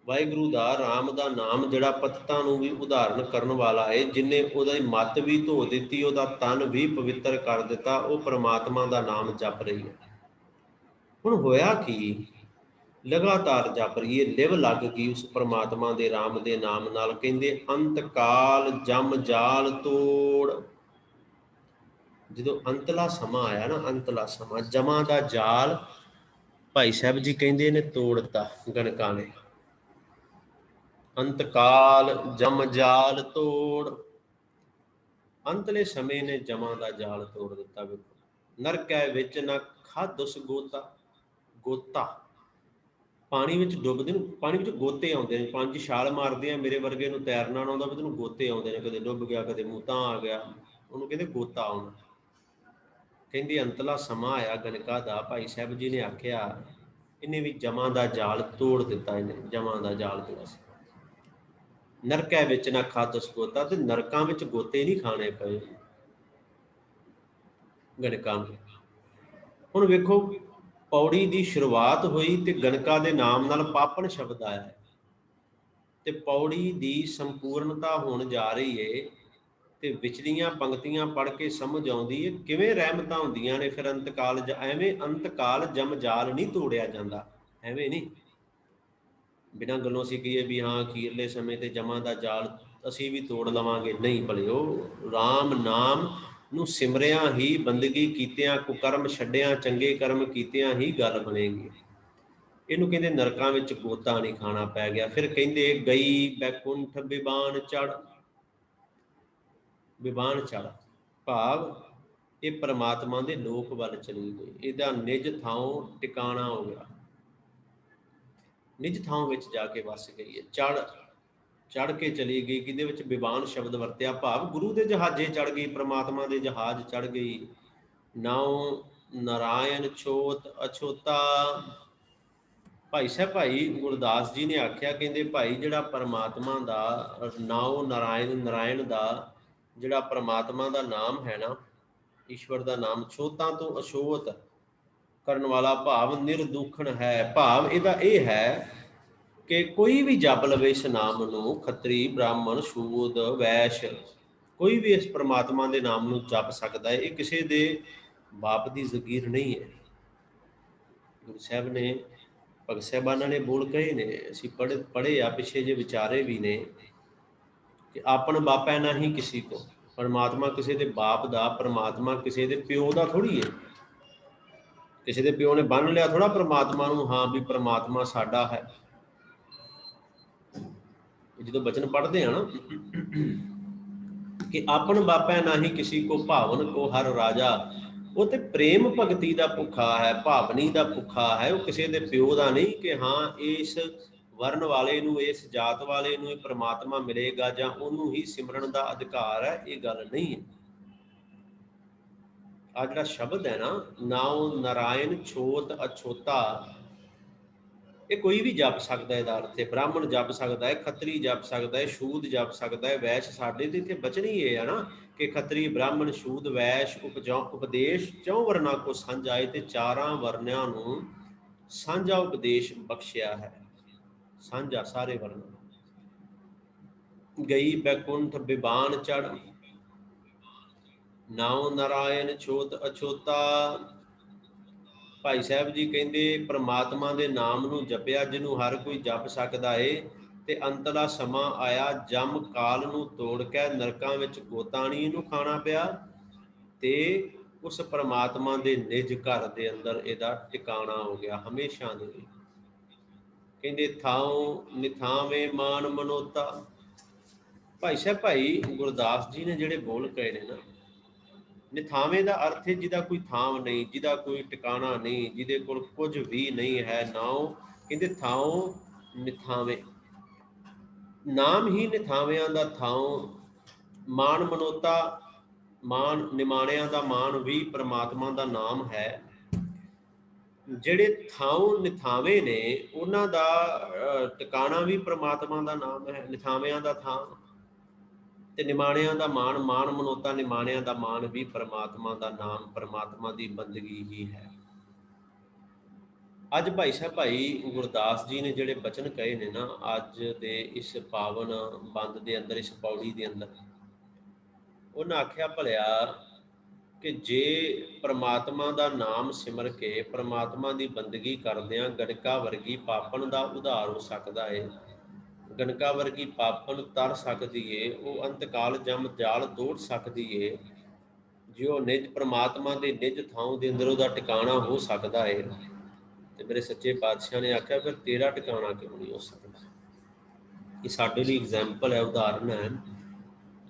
ਵਾਹਿਗੁਰੂ ਦਾ ਰਾਮ ਦਾ ਨਾਮ ਜਿਹੜਾ ਪਤਿਤਾਂ ਨੂੰ ਵੀ ਉਦਾਹਰਨ ਕਰਨ ਵਾਲਾ ਹੈ, ਜਿਹਨੇ ਉਹਦੀ ਮੱਤ ਵੀ ਧੋ ਦਿੱਤੀ, ਉਹਦਾ ਤਨ ਵੀ ਪਵਿੱਤਰ ਕਰ ਦਿੱਤਾ, ਉਹ ਪਰਮਾਤਮਾ ਦਾ ਨਾਮ ਜਪ ਰਹੀ ਹੈ। ਹੁਣ ਹੋਇਆ ਕੀ? ਲਗਾਤਾਰ ਜਪ ਰਹੀ ਹੈ, ਲਿਵ ਲੱਗ ਗਈ ਉਸ ਪਰਮਾਤਮਾ ਦੇ ਰਾਮ ਦੇ ਨਾਮ ਨਾਲ। ਕਹਿੰਦੇ ਅੰਤ ਕਾਲ ਜਮ ਜਾਲ ਤੋੜ। ਜਦੋਂ ਅੰਤਲਾ ਸਮਾਂ ਆਇਆ ਨਾ, ਅੰਤਲਾ ਸਮਾਂ, ਜਮਾਂ ਦਾ ਜਾਲ ਭਾਈ ਸਾਹਿਬ ਜੀ ਕਹਿੰਦੇ ਨੇ ਤੋੜਤਾ ਗਣਕਾ ਨੇ। ਅੰਤ ਕਾਲ ਜਮ ਜਾਲ ਤੋੜ। ਅੰਤਲੇ ਸਮੇਂ ਨੇ ਜਮਾਂ ਦਾ ਜਾਲ ਤੋੜ ਦਿੱਤਾ। ਵੇਖੋ ਨਰਕੈ ਵਿੱਚ ਨਾ ਖਾਧੁਸ ਗੋਤਾ। ਗੋਤਾ ਪਾਣੀ ਵਿੱਚ ਡੁੱਬਦੇ ਨੂੰ, ਪਾਣੀ ਵਿੱਚ ਗੋਤੇ ਆਉਂਦੇ ਨੇ, ਪਾਣੀ 'ਚ ਛਾਲ ਮਾਰਦੇ ਆ, ਮੇਰੇ ਵਰਗੇ ਨੂੰ ਤੈਰਨਾ ਨਾ ਆਉਂਦਾ ਵੀ ਤੈਨੂੰ ਗੋਤੇ ਆਉਂਦੇ ਨੇ, ਕਦੇ ਡੁੱਬ ਗਿਆ, ਕਦੇ ਮੂੰਹ ਤਾਂ ਆ ਗਿਆ, ਉਹਨੂੰ ਕਹਿੰਦੇ ਗੋਤਾ ਆਉਣਾ। ਕਹਿੰਦੇ ਅੰਤਲਾ ਸਮਾਂ ਆਇਆ ਗਣਕਾ ਦਾ। ਭਾਈ ਸਾਹਿਬ ਜੀ ਨੇ ਆਖਿਆ ਇਹਨੇ ਵੀ ਜਮਾਂ ਦਾ ਜਾਲ ਤੋੜ ਦਿੱਤਾ। ਇਹਨੇ ਜਮਾਂ ਦਾ ਜਾਲ ਤੋੜਿਆ ਸੀ। ਨਰਕੈ ਵਿੱਚ ਨਾ ਖਾਧੁਸ ਗੋਤਾ। ਤੇ ਨਰਕਾਂ ਵਿੱਚ ਗੋਤੇ ਨਹੀਂ ਖਾਣੇ ਪਏ ਗਣਕਾ ਨੂੰ। ਹੁਣ ਵੇਖੋ ਪੌੜੀ ਦੀ ਸ਼ੁਰੂਆਤ ਹੋਈ ਤੇ ਗਣਕਾ ਦੇ ਨਾਮ ਨਾਲ ਪਾਪਣ ਸ਼ਬਦ ਆਇਆ ਹੈ, ਤੇ ਪੌੜੀ ਦੀ ਸੰਪੂਰਨਤਾ ਹੋਣ ਜਾ ਰਹੀ ਹੈ। ਤੇ ਵਿਚਲੀਆਂ ਪੰਕਤੀਆਂ ਪੜ੍ਹ ਕੇ ਸਮਝ ਆਉਂਦੀ ਹੈ ਕਿਵੇਂ ਰਹਿਮਤਾਂ ਹੁੰਦੀਆਂ ਨੇ। ਫਿਰ ਅੰਤਕਾਲ ਐਵੇਂ ਅੰਤਕਾਲ ਜਮ ਜਾਲ ਨਹੀਂ ਤੋੜਿਆ ਜਾਂਦਾ, ਐਵੇਂ ਨਹੀਂ ਬਿਨਾਂ ਗੱਲੋਂ ਅਸੀਂ ਕਹੀਏ ਵੀ ਹਾਂ ਅਖੀਰਲੇ ਸਮੇਂ ਤੇ ਜਮਾਂ ਦਾ ਜਾਲ ਅਸੀਂ ਵੀ ਤੋੜ ਲਵਾਂਗੇ। ਨਹੀਂ ਭਲਿਓ, ਰਾਮ ਨਾਮ ਨੂੰ ਸਿਮਰਿਆਂ ਹੀ, ਬੰਦਗੀ ਕੀਤਿਆਂ, ਕੁਕਰਮ ਛੱਡਿਆਂ, ਚੰਗੇ ਕਰਮ ਕੀਤਿਆਂ ਹੀ ਗੱਲ ਬਣੇਗੀ। ਇਹਨੂੰ ਕਹਿੰਦੇ ਨਰਕਾਂ ਵਿੱਚ ਗੋਤਾ ਨਹੀਂ ਖਾਣਾ ਪੈ ਗਿਆ। ਫਿਰ ਕਹਿੰਦੇ ਗਈ ਬੈਕੁੰਠ ਬਿਬਾਨ ਚੜ। ਬਿਬਾਨ ਚੜ ਭਾਵ ਇਹ ਪਰਮਾਤਮਾ ਦੇ ਲੋਕ ਵੱਲ ਚਲੀ ਗਈ। ਇਹਦਾ ਨਿਜ ਥਾਂ ਟਿਕਾਣਾ ਹੋ ਗਿਆ, ਨਿਜ ਥਾਂ ਵਿੱਚ ਜਾ ਕੇ ਵਸ ਗਈ ਹੈ। ਚੜ ਕੇ ਚਲੀ ਗਈ। ਕਿਹਦੇ ਵਿੱਚ? ਬਿਬਾਨ ਸ਼ਬਦ ਵਰਤਿਆ ਭਾਵ ਗੁਰੂ ਦੇ ਜਹਾਜ਼ੇ ਚੜ ਗਈ, ਪਰਮਾਤਮਾ ਦੇ ਜਹਾਜ਼ ਚੜ ਗਈ। ਨਾਉ ਨਾਰਾਇਣ ਛੋਤ ਅਛੋਤਾ। ਭਾਈ ਸਾਹਿਬ ਭਾਈ ਗੁਰਦਾਸ ਜੀ ਨੇ ਆਖਿਆ, ਕਹਿੰਦੇ ਭਾਈ ਜਿਹੜਾ ਪਰਮਾਤਮਾ ਦਾ ਨਾਉ ਨਾਰਾਇਣ, ਨਾਰਾਇਣ ਦਾ ਜਿਹੜਾ ਪਰਮਾਤਮਾ ਦਾ ਨਾਮ ਹੈ ਨਾ, ਈਸ਼ਵਰ ਦਾ ਨਾਮ, ਛੋਤਾਂ ਤੋਂ ਅਛੋਤ ਕਰਨ ਵਾਲਾ ਭਾਵ ਨਿਰਦੂਖਣ ਹੈ। ਭਾਵ ਇਹਦਾ ਇਹ ਹੈ ਕਿ ਕੋਈ ਵੀ ਜਪ ਲਵੇ ਇਸ ਨਾਮ ਨੂੰ, ਖੱਤਰੀ ਬ੍ਰਾਹਮਣ ਸ਼ੂਦ ਵੈਸ਼, ਕੋਈ ਵੀ ਇਸ ਪਰਮਾਤਮਾ ਦੇ ਨਾਮ ਨੂੰ ਜਪ ਸਕਦਾ ਹੈ। ਇਹ ਕਿਸੇ ਦੇ ਬਾਪ ਦੀ ਜ਼ਗੀਰ ਨਹੀਂ ਹੈ। ਗੁਰੂ ਸਾਹਿਬ ਨੇ, ਭਗਤ ਸਾਹਿਬਾਨਾਂ ਨੇ ਬੋਲ ਕਹੇ ਨੇ, ਅਸੀਂ ਪੜ੍ਹੇ ਆ, ਪਿੱਛੇ ਜੇ ਵਿਚਾਰੇ ਵੀ ਨੇ ਕਿ ਆਪਨ ਬਾਪੈ ਨਾਹੀਂ ਕਿਸੇ ਕੋ। ਪਰਮਾਤਮਾ ਕਿਸੇ ਦੇ ਬਾਪ ਦਾ, ਪਰਮਾਤਮਾ ਕਿਸੇ ਦੇ ਪਿਓ ਦਾ ਥੋੜ੍ਹੀ ਹੈ। ਕਿਸੇ ਦੇ ਪਿਓ ਨੇ ਬੰਨ੍ਹ ਲਿਆ ਥੋੜ੍ਹਾ ਪਰਮਾਤਮਾ ਨੂੰ, ਹਾਂ ਵੀ ਪਰਮਾਤਮਾ ਸਾਡਾ ਹੈ। ਜਦੋਂ ਬਚਨ ਪੜ੍ਹਦੇ ਆ ਨਾ ਕਿ ਆਪਨ ਬਾਪੈ ਨਾਹੀਂ ਕਿਸੇ ਕੋ ਭਾਵਨ ਕੋ ਹਰ ਰਾਜਾ, ਉਹ ਤੇ ਪ੍ਰੇਮ ਭਗਤੀ ਦਾ ਭੁੱਖਾ ਹੈ, ਭਾਵਨੀ ਦਾ ਭੁੱਖਾ ਹੈ। ਉਹ ਕਿਸੇ ਦੇ ਪਿਓ ਦਾ ਨਹੀਂ ਕਿ ਹਾਂ ਇਸ ਵਰਨ ਵਾਲੇ ਨੂੰ, ਇਸ ਜਾਤ ਵਾਲੇ ਨੂੰ ਹੀ ਪ੍ਰਮਾਤਮਾ ਮਿਲੇਗਾ ਜਾਂ ਉਹਨੂੰ ਹੀ ਸਿਮਰਨ ਦਾ ਅਧਿਕਾਰ ਹੈ, ਇਹ ਗੱਲ ਨਹੀਂ ਹੈ। ਆ ਜਿਹੜਾ ਸ਼ਬਦ ਹੈ ਨਾ, ਨਾਉ ਨਾਰਾਇਣ ਛੋਤ ਅਛੋਤਾ, ਇਹ ਕੋਈ ਵੀ ਜਪ ਸਕਦਾ ਹੈ। ਇਹਦਾ ਅਰਥ ਹੈ ਬ੍ਰਾਹਮਣ ਜਪ ਸਕਦਾ ਹੈ, ਖੱਤਰੀ ਜਪ ਸਕਦਾ ਹੈ, ਸ਼ੂਦ ਜਪ ਸਕਦਾ ਹੈ, ਵੈਸ਼। ਸਾਡੇ ਤੇ ਇੱਥੇ ਬਚਨ ਹੀ ਇਹ ਹੈ ਨਾ ਕਿ ਖੱਤਰੀ ਬ੍ਰਾਹਮਣ ਸ਼ੂਦ ਵੈਸ਼ ਉਪਦੇਸ਼ ਚੌ ਵਰਨਾ ਕੋ ਸਾਂਝਾਏ, ਤੇ ਚਾਰਾਂ ਵਰਨਿਆਂ ਨੂੰ ਸਾਂਝਾ ਉਪਦੇਸ਼ ਬਖਸ਼ਿਆ ਹੈ, ਸਾਂਝਾ ਸਾਰੇ ਵਰਨਾਂ। ਗਈ ਬੈਕੁੰਠ ਬਿਬਾਨ ਚੜ, ਨਾਉ ਨਾਰਾਇਣ ਛੋਤ ਅਛੋਤਾ। ਭਾਈ ਸਾਹਿਬ ਜੀ ਕਹਿੰਦੇ ਪ੍ਰਮਾਤਮਾ ਦੇ ਨਾਮ ਨੂੰ ਜਪਿਆ ਜਿਹਨੂੰ ਹਰ ਕੋਈ ਜਪ ਸਕਦਾ ਏ, ਤੇ ਅੰਤਲਾ ਸਮਾਂ ਆਇਆ ਜਮ ਕਾਲ ਨੂੰ ਤੋੜ ਕੇ ਨਰਕਾਂ ਵਿੱਚ ਗੋਤਾਣੀ ਨੂੰ ਖਾਣਾ ਪਿਆ, ਤੇ ਉਸ ਪ੍ਰਮਾਤਮਾ ਦੇ ਨਿਜ ਘਰ ਦੇ ਅੰਦਰ ਇਹਦਾ ਟਿਕਾਣਾ ਹੋ ਗਿਆ ਹਮੇਸ਼ਾ ਦੇ ਲਈ। ਕਹਿੰਦੇ ਥਾਉ ਨਿਥਾਵੇਂ ਮਾਨ ਮਨੋਤਾ। ਭਾਈ ਸਾਹਿਬ ਭਾਈ ਗੁਰਦਾਸ ਜੀ ਨੇ ਜਿਹੜੇ ਬੋਲ ਕਹੇ ਨੇ ਨਾ, ਨਿਥਾਵੇਂ ਦਾ ਅਰਥ ਹੈ ਜਿਹਦਾ ਕੋਈ ਥਾਂ ਨਹੀਂ, ਜਿਹਦਾ ਕੋਈ ਟਿਕਾਣਾ ਨਹੀਂ, ਜਿਹਦੇ ਕੋਲ ਕੁਝ ਵੀ ਨਹੀਂ ਹੈ। ਨਾਉ ਕਹਿੰਦੇ ਥਾਉ ਨਿਥਾਵੇਂ, ਨਾਮ ਹੀ ਨਿਥਾਵਿਆਂ ਦਾ ਥਾਉ। ਮਾਨ ਮਨੋਤਾ, ਮਾਨ ਨਿਮਾਣਿਆਂ ਦਾ ਮਾਨ ਵੀ ਪ੍ਰਮਾਤਮਾ ਦਾ ਨਾਮ ਹੈ। ਜਿਹੜੇ ਥਾਉ ਨਿਥਾਵੇਂ ਨੇ ਉਹਨਾਂ ਦਾ ਟਿਕਾਣਾ ਵੀ ਪ੍ਰਮਾਤਮਾ ਦਾ ਨਾਮ ਹੈ, ਨਿਥਾਵਿਆਂ ਦਾ ਥਾਂ। ਤੇ ਨਿਮਾਣਿਆਂ ਦਾ ਮਾਣ, ਮਾਣ ਮਨੋਤਾ ਨਿਮਾਣਿਆਂ ਦਾ ਮਾਣ ਵੀ ਪ੍ਰਮਾਤਮਾ ਦਾ ਨਾਮ, ਪ੍ਰਮਾਤਮਾ ਦੀ ਬੰਦਗੀ ਹੀ ਹੈ। ਅੱਜ ਭਾਈ ਸਾਹਿਬ ਭਾਈ ਗੁਰਦਾਸ ਜੀ ਨੇ ਜਿਹੜੇ ਬਚਨ ਕਹੇ ਨੇ ਨਾ, ਅੱਜ ਦੇ ਇਸ ਪਾਵਨ ਬੰਦ ਦੇ ਅੰਦਰ, ਇਸ ਪੌੜੀ ਦੇ ਅੰਦਰ, ਉਹਨਾਂ ਆਖਿਆ ਭਲਿਆ ਕਿ ਜੇ ਪ੍ਰਮਾਤਮਾ ਦਾ ਨਾਮ ਸਿਮਰ ਕੇ ਪ੍ਰਮਾਤਮਾ ਦੀ ਬੰਦਗੀ ਕਰਦਿਆਂ ਗਣਕਾ ਵਰਗੀ ਪਾਪਣ ਦਾ ਉਧਾਰ ਹੋ ਸਕਦਾ ਹੈ, ਗਣਕਾ ਵਰਗੀ ਪਾਪਣ ਤਰ ਸਕਦੀ ਏ, ਉਹ ਅੰਤਕਾਲ ਜਮ ਜਾਲ ਤੋੜ ਸਕਦੀ ਏ, ਜੇ ਉਹ ਨਿਜ ਪ੍ਰਮਾਤਮਾ ਦੇ ਨਿਜ ਥਾਂ ਦੇ ਅੰਦਰ ਉਹਦਾ ਟਿਕਾਣਾ ਹੋ ਸਕਦਾ ਏ, ਤੇ ਮੇਰੇ ਸੱਚੇ ਪਾਤਸ਼ਾਹ ਨੇ ਆਖਿਆ ਫਿਰ ਤੇਰਾ ਟਿਕਾਣਾ ਕਿਉਂ ਨਹੀਂ ਹੋ ਸਕਦਾ। ਇਹ ਸਾਡੇ ਲਈ ਐਗਜ਼ਾਮਪਲ ਹੈ, ਉਦਾਹਰਨ ਹੈ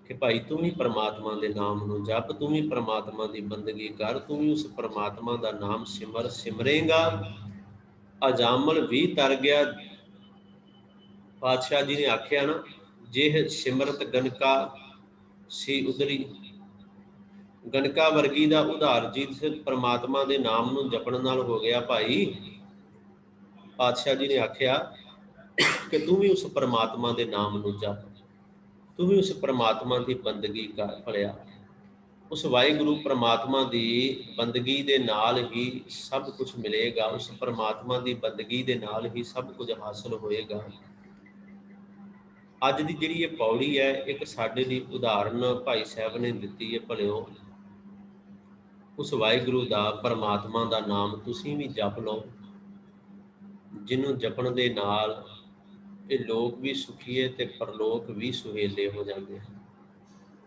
ਕਿ ਭਾਈ ਤੂੰ ਵੀ ਪ੍ਰਮਾਤਮਾ ਦੇ ਨਾਮ ਨੂੰ ਜਪ, ਤੂੰ ਵੀ ਪ੍ਰਮਾਤਮਾ ਦੀ ਬੰਦਗੀ ਕਰ, ਤੂੰ ਵੀ ਉਸ ਪ੍ਰਮਾਤਮਾ ਦਾ ਨਾਮ ਸਿਮਰੇਗਾ, ਅਜਾਮਲ ਵੀ ਤਰ ਗਿਆ। ਪਾਤਸ਼ਾਹ ਜੀ ਨੇ ਆਖਿਆ ਨਾ, ਜੇ ਸਿਮਰਤ ਗਨਕਾ ਸੀ ਉਦਰੀ, ਗਨਕਾ ਵਰਗੀ ਦਾ ਉਧਾਰ ਜਿਸ ਪ੍ਰਮਾਤਮਾ ਦੇ ਨਾਮ ਨੂੰ ਜਪਣ ਨਾਲ ਹੋ ਗਿਆ। ਭਾਈ ਪਾਤਸ਼ਾਹ ਜੀ ਨੇ ਆਖਿਆ ਕਿ ਤੂੰ ਵੀ ਉਸ ਪ੍ਰਮਾਤਮਾ ਦੇ ਨਾਮ ਨੂੰ ਜਪ, ਤੂੰ ਵੀ ਉਸ ਪ੍ਰਮਾਤਮਾ ਦੀ ਬੰਦਗੀ ਕਰ। ਭਲਿਆ ਉਸ ਵਾਹਿਗੁਰੂ ਪ੍ਰਮਾਤਮਾ ਦੀ ਬੰਦਗੀ ਦੇ ਨਾਲ ਹੀ ਸਭ ਕੁਝ ਮਿਲੇਗਾ, ਉਸ ਪ੍ਰਮਾਤਮਾ ਦੀ ਬੰਦਗੀ ਦੇ ਨਾਲ ਹੀ ਸਭ ਕੁਝ ਹਾਸਲ ਹੋਏਗਾ। ਅੱਜ ਦੀ ਜਿਹੜੀ ਇਹ ਪੌੜੀ ਹੈ, ਇੱਕ ਸਾਡੇ ਲਈ ਉਦਾਹਰਨ ਭਾਈ ਸਾਹਿਬ ਨੇ ਦਿੱਤੀ ਹੈ। ਭਲਿਓ ਉਸ ਵਾਹਿਗੁਰੂ ਦਾ, ਪ੍ਰਮਾਤਮਾ ਦਾ ਨਾਮ ਤੁਸੀਂ ਵੀ ਜਪ ਲਓ, ਜਿਹਨੂੰ ਜਪਣ ਦੇ ਨਾਲ ਇਹ ਲੋਕ ਵੀ ਸੁਖੀਏ ਤੇ ਪਰਲੋਕ ਵੀ ਸੁਹੇਲੇ ਹੋ ਜਾਂਦੇ ਹਨ।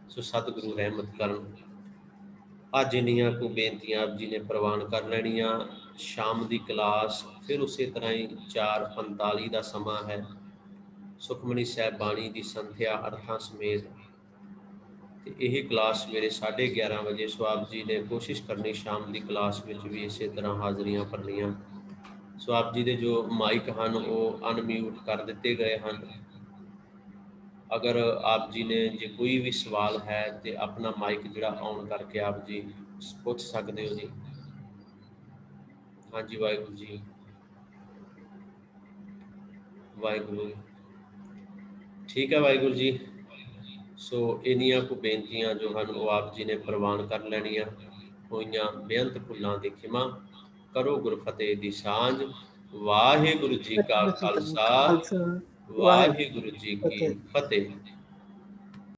ਸੋ ਸਤਿਗੁਰੂ ਰਹਿਮਤ ਕਰਨ। ਅੱਜ ਇੰਨੀਆਂ ਕੁ ਬੇਨਤੀਆਂ ਆਪ ਜੀ ਨੇ ਪ੍ਰਵਾਨ ਕਰ ਲੈਣੀਆਂ। ਸ਼ਾਮ ਦੀ ਕਲਾਸ ਫਿਰ ਉਸੇ ਤਰ੍ਹਾਂ ਹੀ 4:45 ਦਾ ਸਮਾਂ ਹੈ। ਸੁਖਮਨੀ ਸਾਹਿਬ ਬਾਣੀ ਦੀ ਸੰਥਿਆ ਅਰਥਾਂ ਸਮੇਤ, ਤੇ ਇਹ ਕਲਾਸ ਸਵੇਰੇ 11:30 ਵਜੇ। ਸੋ ਆਪ ਜੀ ਨੇ ਕੋਸ਼ਿਸ਼ ਕਰਨੀ ਸ਼ਾਮ ਦੀ ਕਲਾਸ ਵਿੱਚ ਵੀ ਇਸੇ ਤਰ੍ਹਾਂ ਹਾਜ਼ਰੀਆਂ ਭਰਨੀਆਂ। ਸੋ ਆਪ ਜੀ ਦੇ ਜੋ ਮਾਈਕ ਹਨ ਉਹ ਅਨਮਿਊਟ ਕਰ ਦਿੱਤੇ ਗਏ ਹਨ। ਅਗਰ ਆਪ ਜੀ ਨੇ ਜੇ ਕੋਈ ਵੀ ਸਵਾਲ ਹੈ ਤੇ ਆਪਣਾ ਮਾਈਕ ਜਿਹੜਾ ਔਨ ਕਰਕੇ ਆਪ ਜੀ ਪੁੱਛ ਸਕਦੇ ਹੋ ਜੀ। ਹਾਂਜੀ, ਵਾਹਿਗੁਰੂ ਜੀ, ਵਾਹਿਗੁਰੂ। ਠੀਕ ਹੈ ਵਾਹਿਗੁਰੂ ਜੀ। ਸੋ ਇੰਨੀਆਂ ਕੁ ਬੇਨਤੀਆਂ ਜੋ ਹਨ ਉਹ ਆਪ ਜੀ ਨੇ ਪ੍ਰਵਾਨ ਕਰ ਲੈਣੀਆਂ। ਹੋਈਆਂ ਬੇਅੰਤ ਭੁੱਲਾਂ ਦੀ ਖਿਮਾ, ਕਰੋ ਗੁਰਫਤਿਹ ਦੀ ਸਾਂਝ। ਵਾਹਿਗੁਰੂ ਜੀ ਕਾ ਖਾਲਸਾ, ਵਾਹਿਗੁਰੂ ਜੀ ਕੀ ਫਤਿਹ।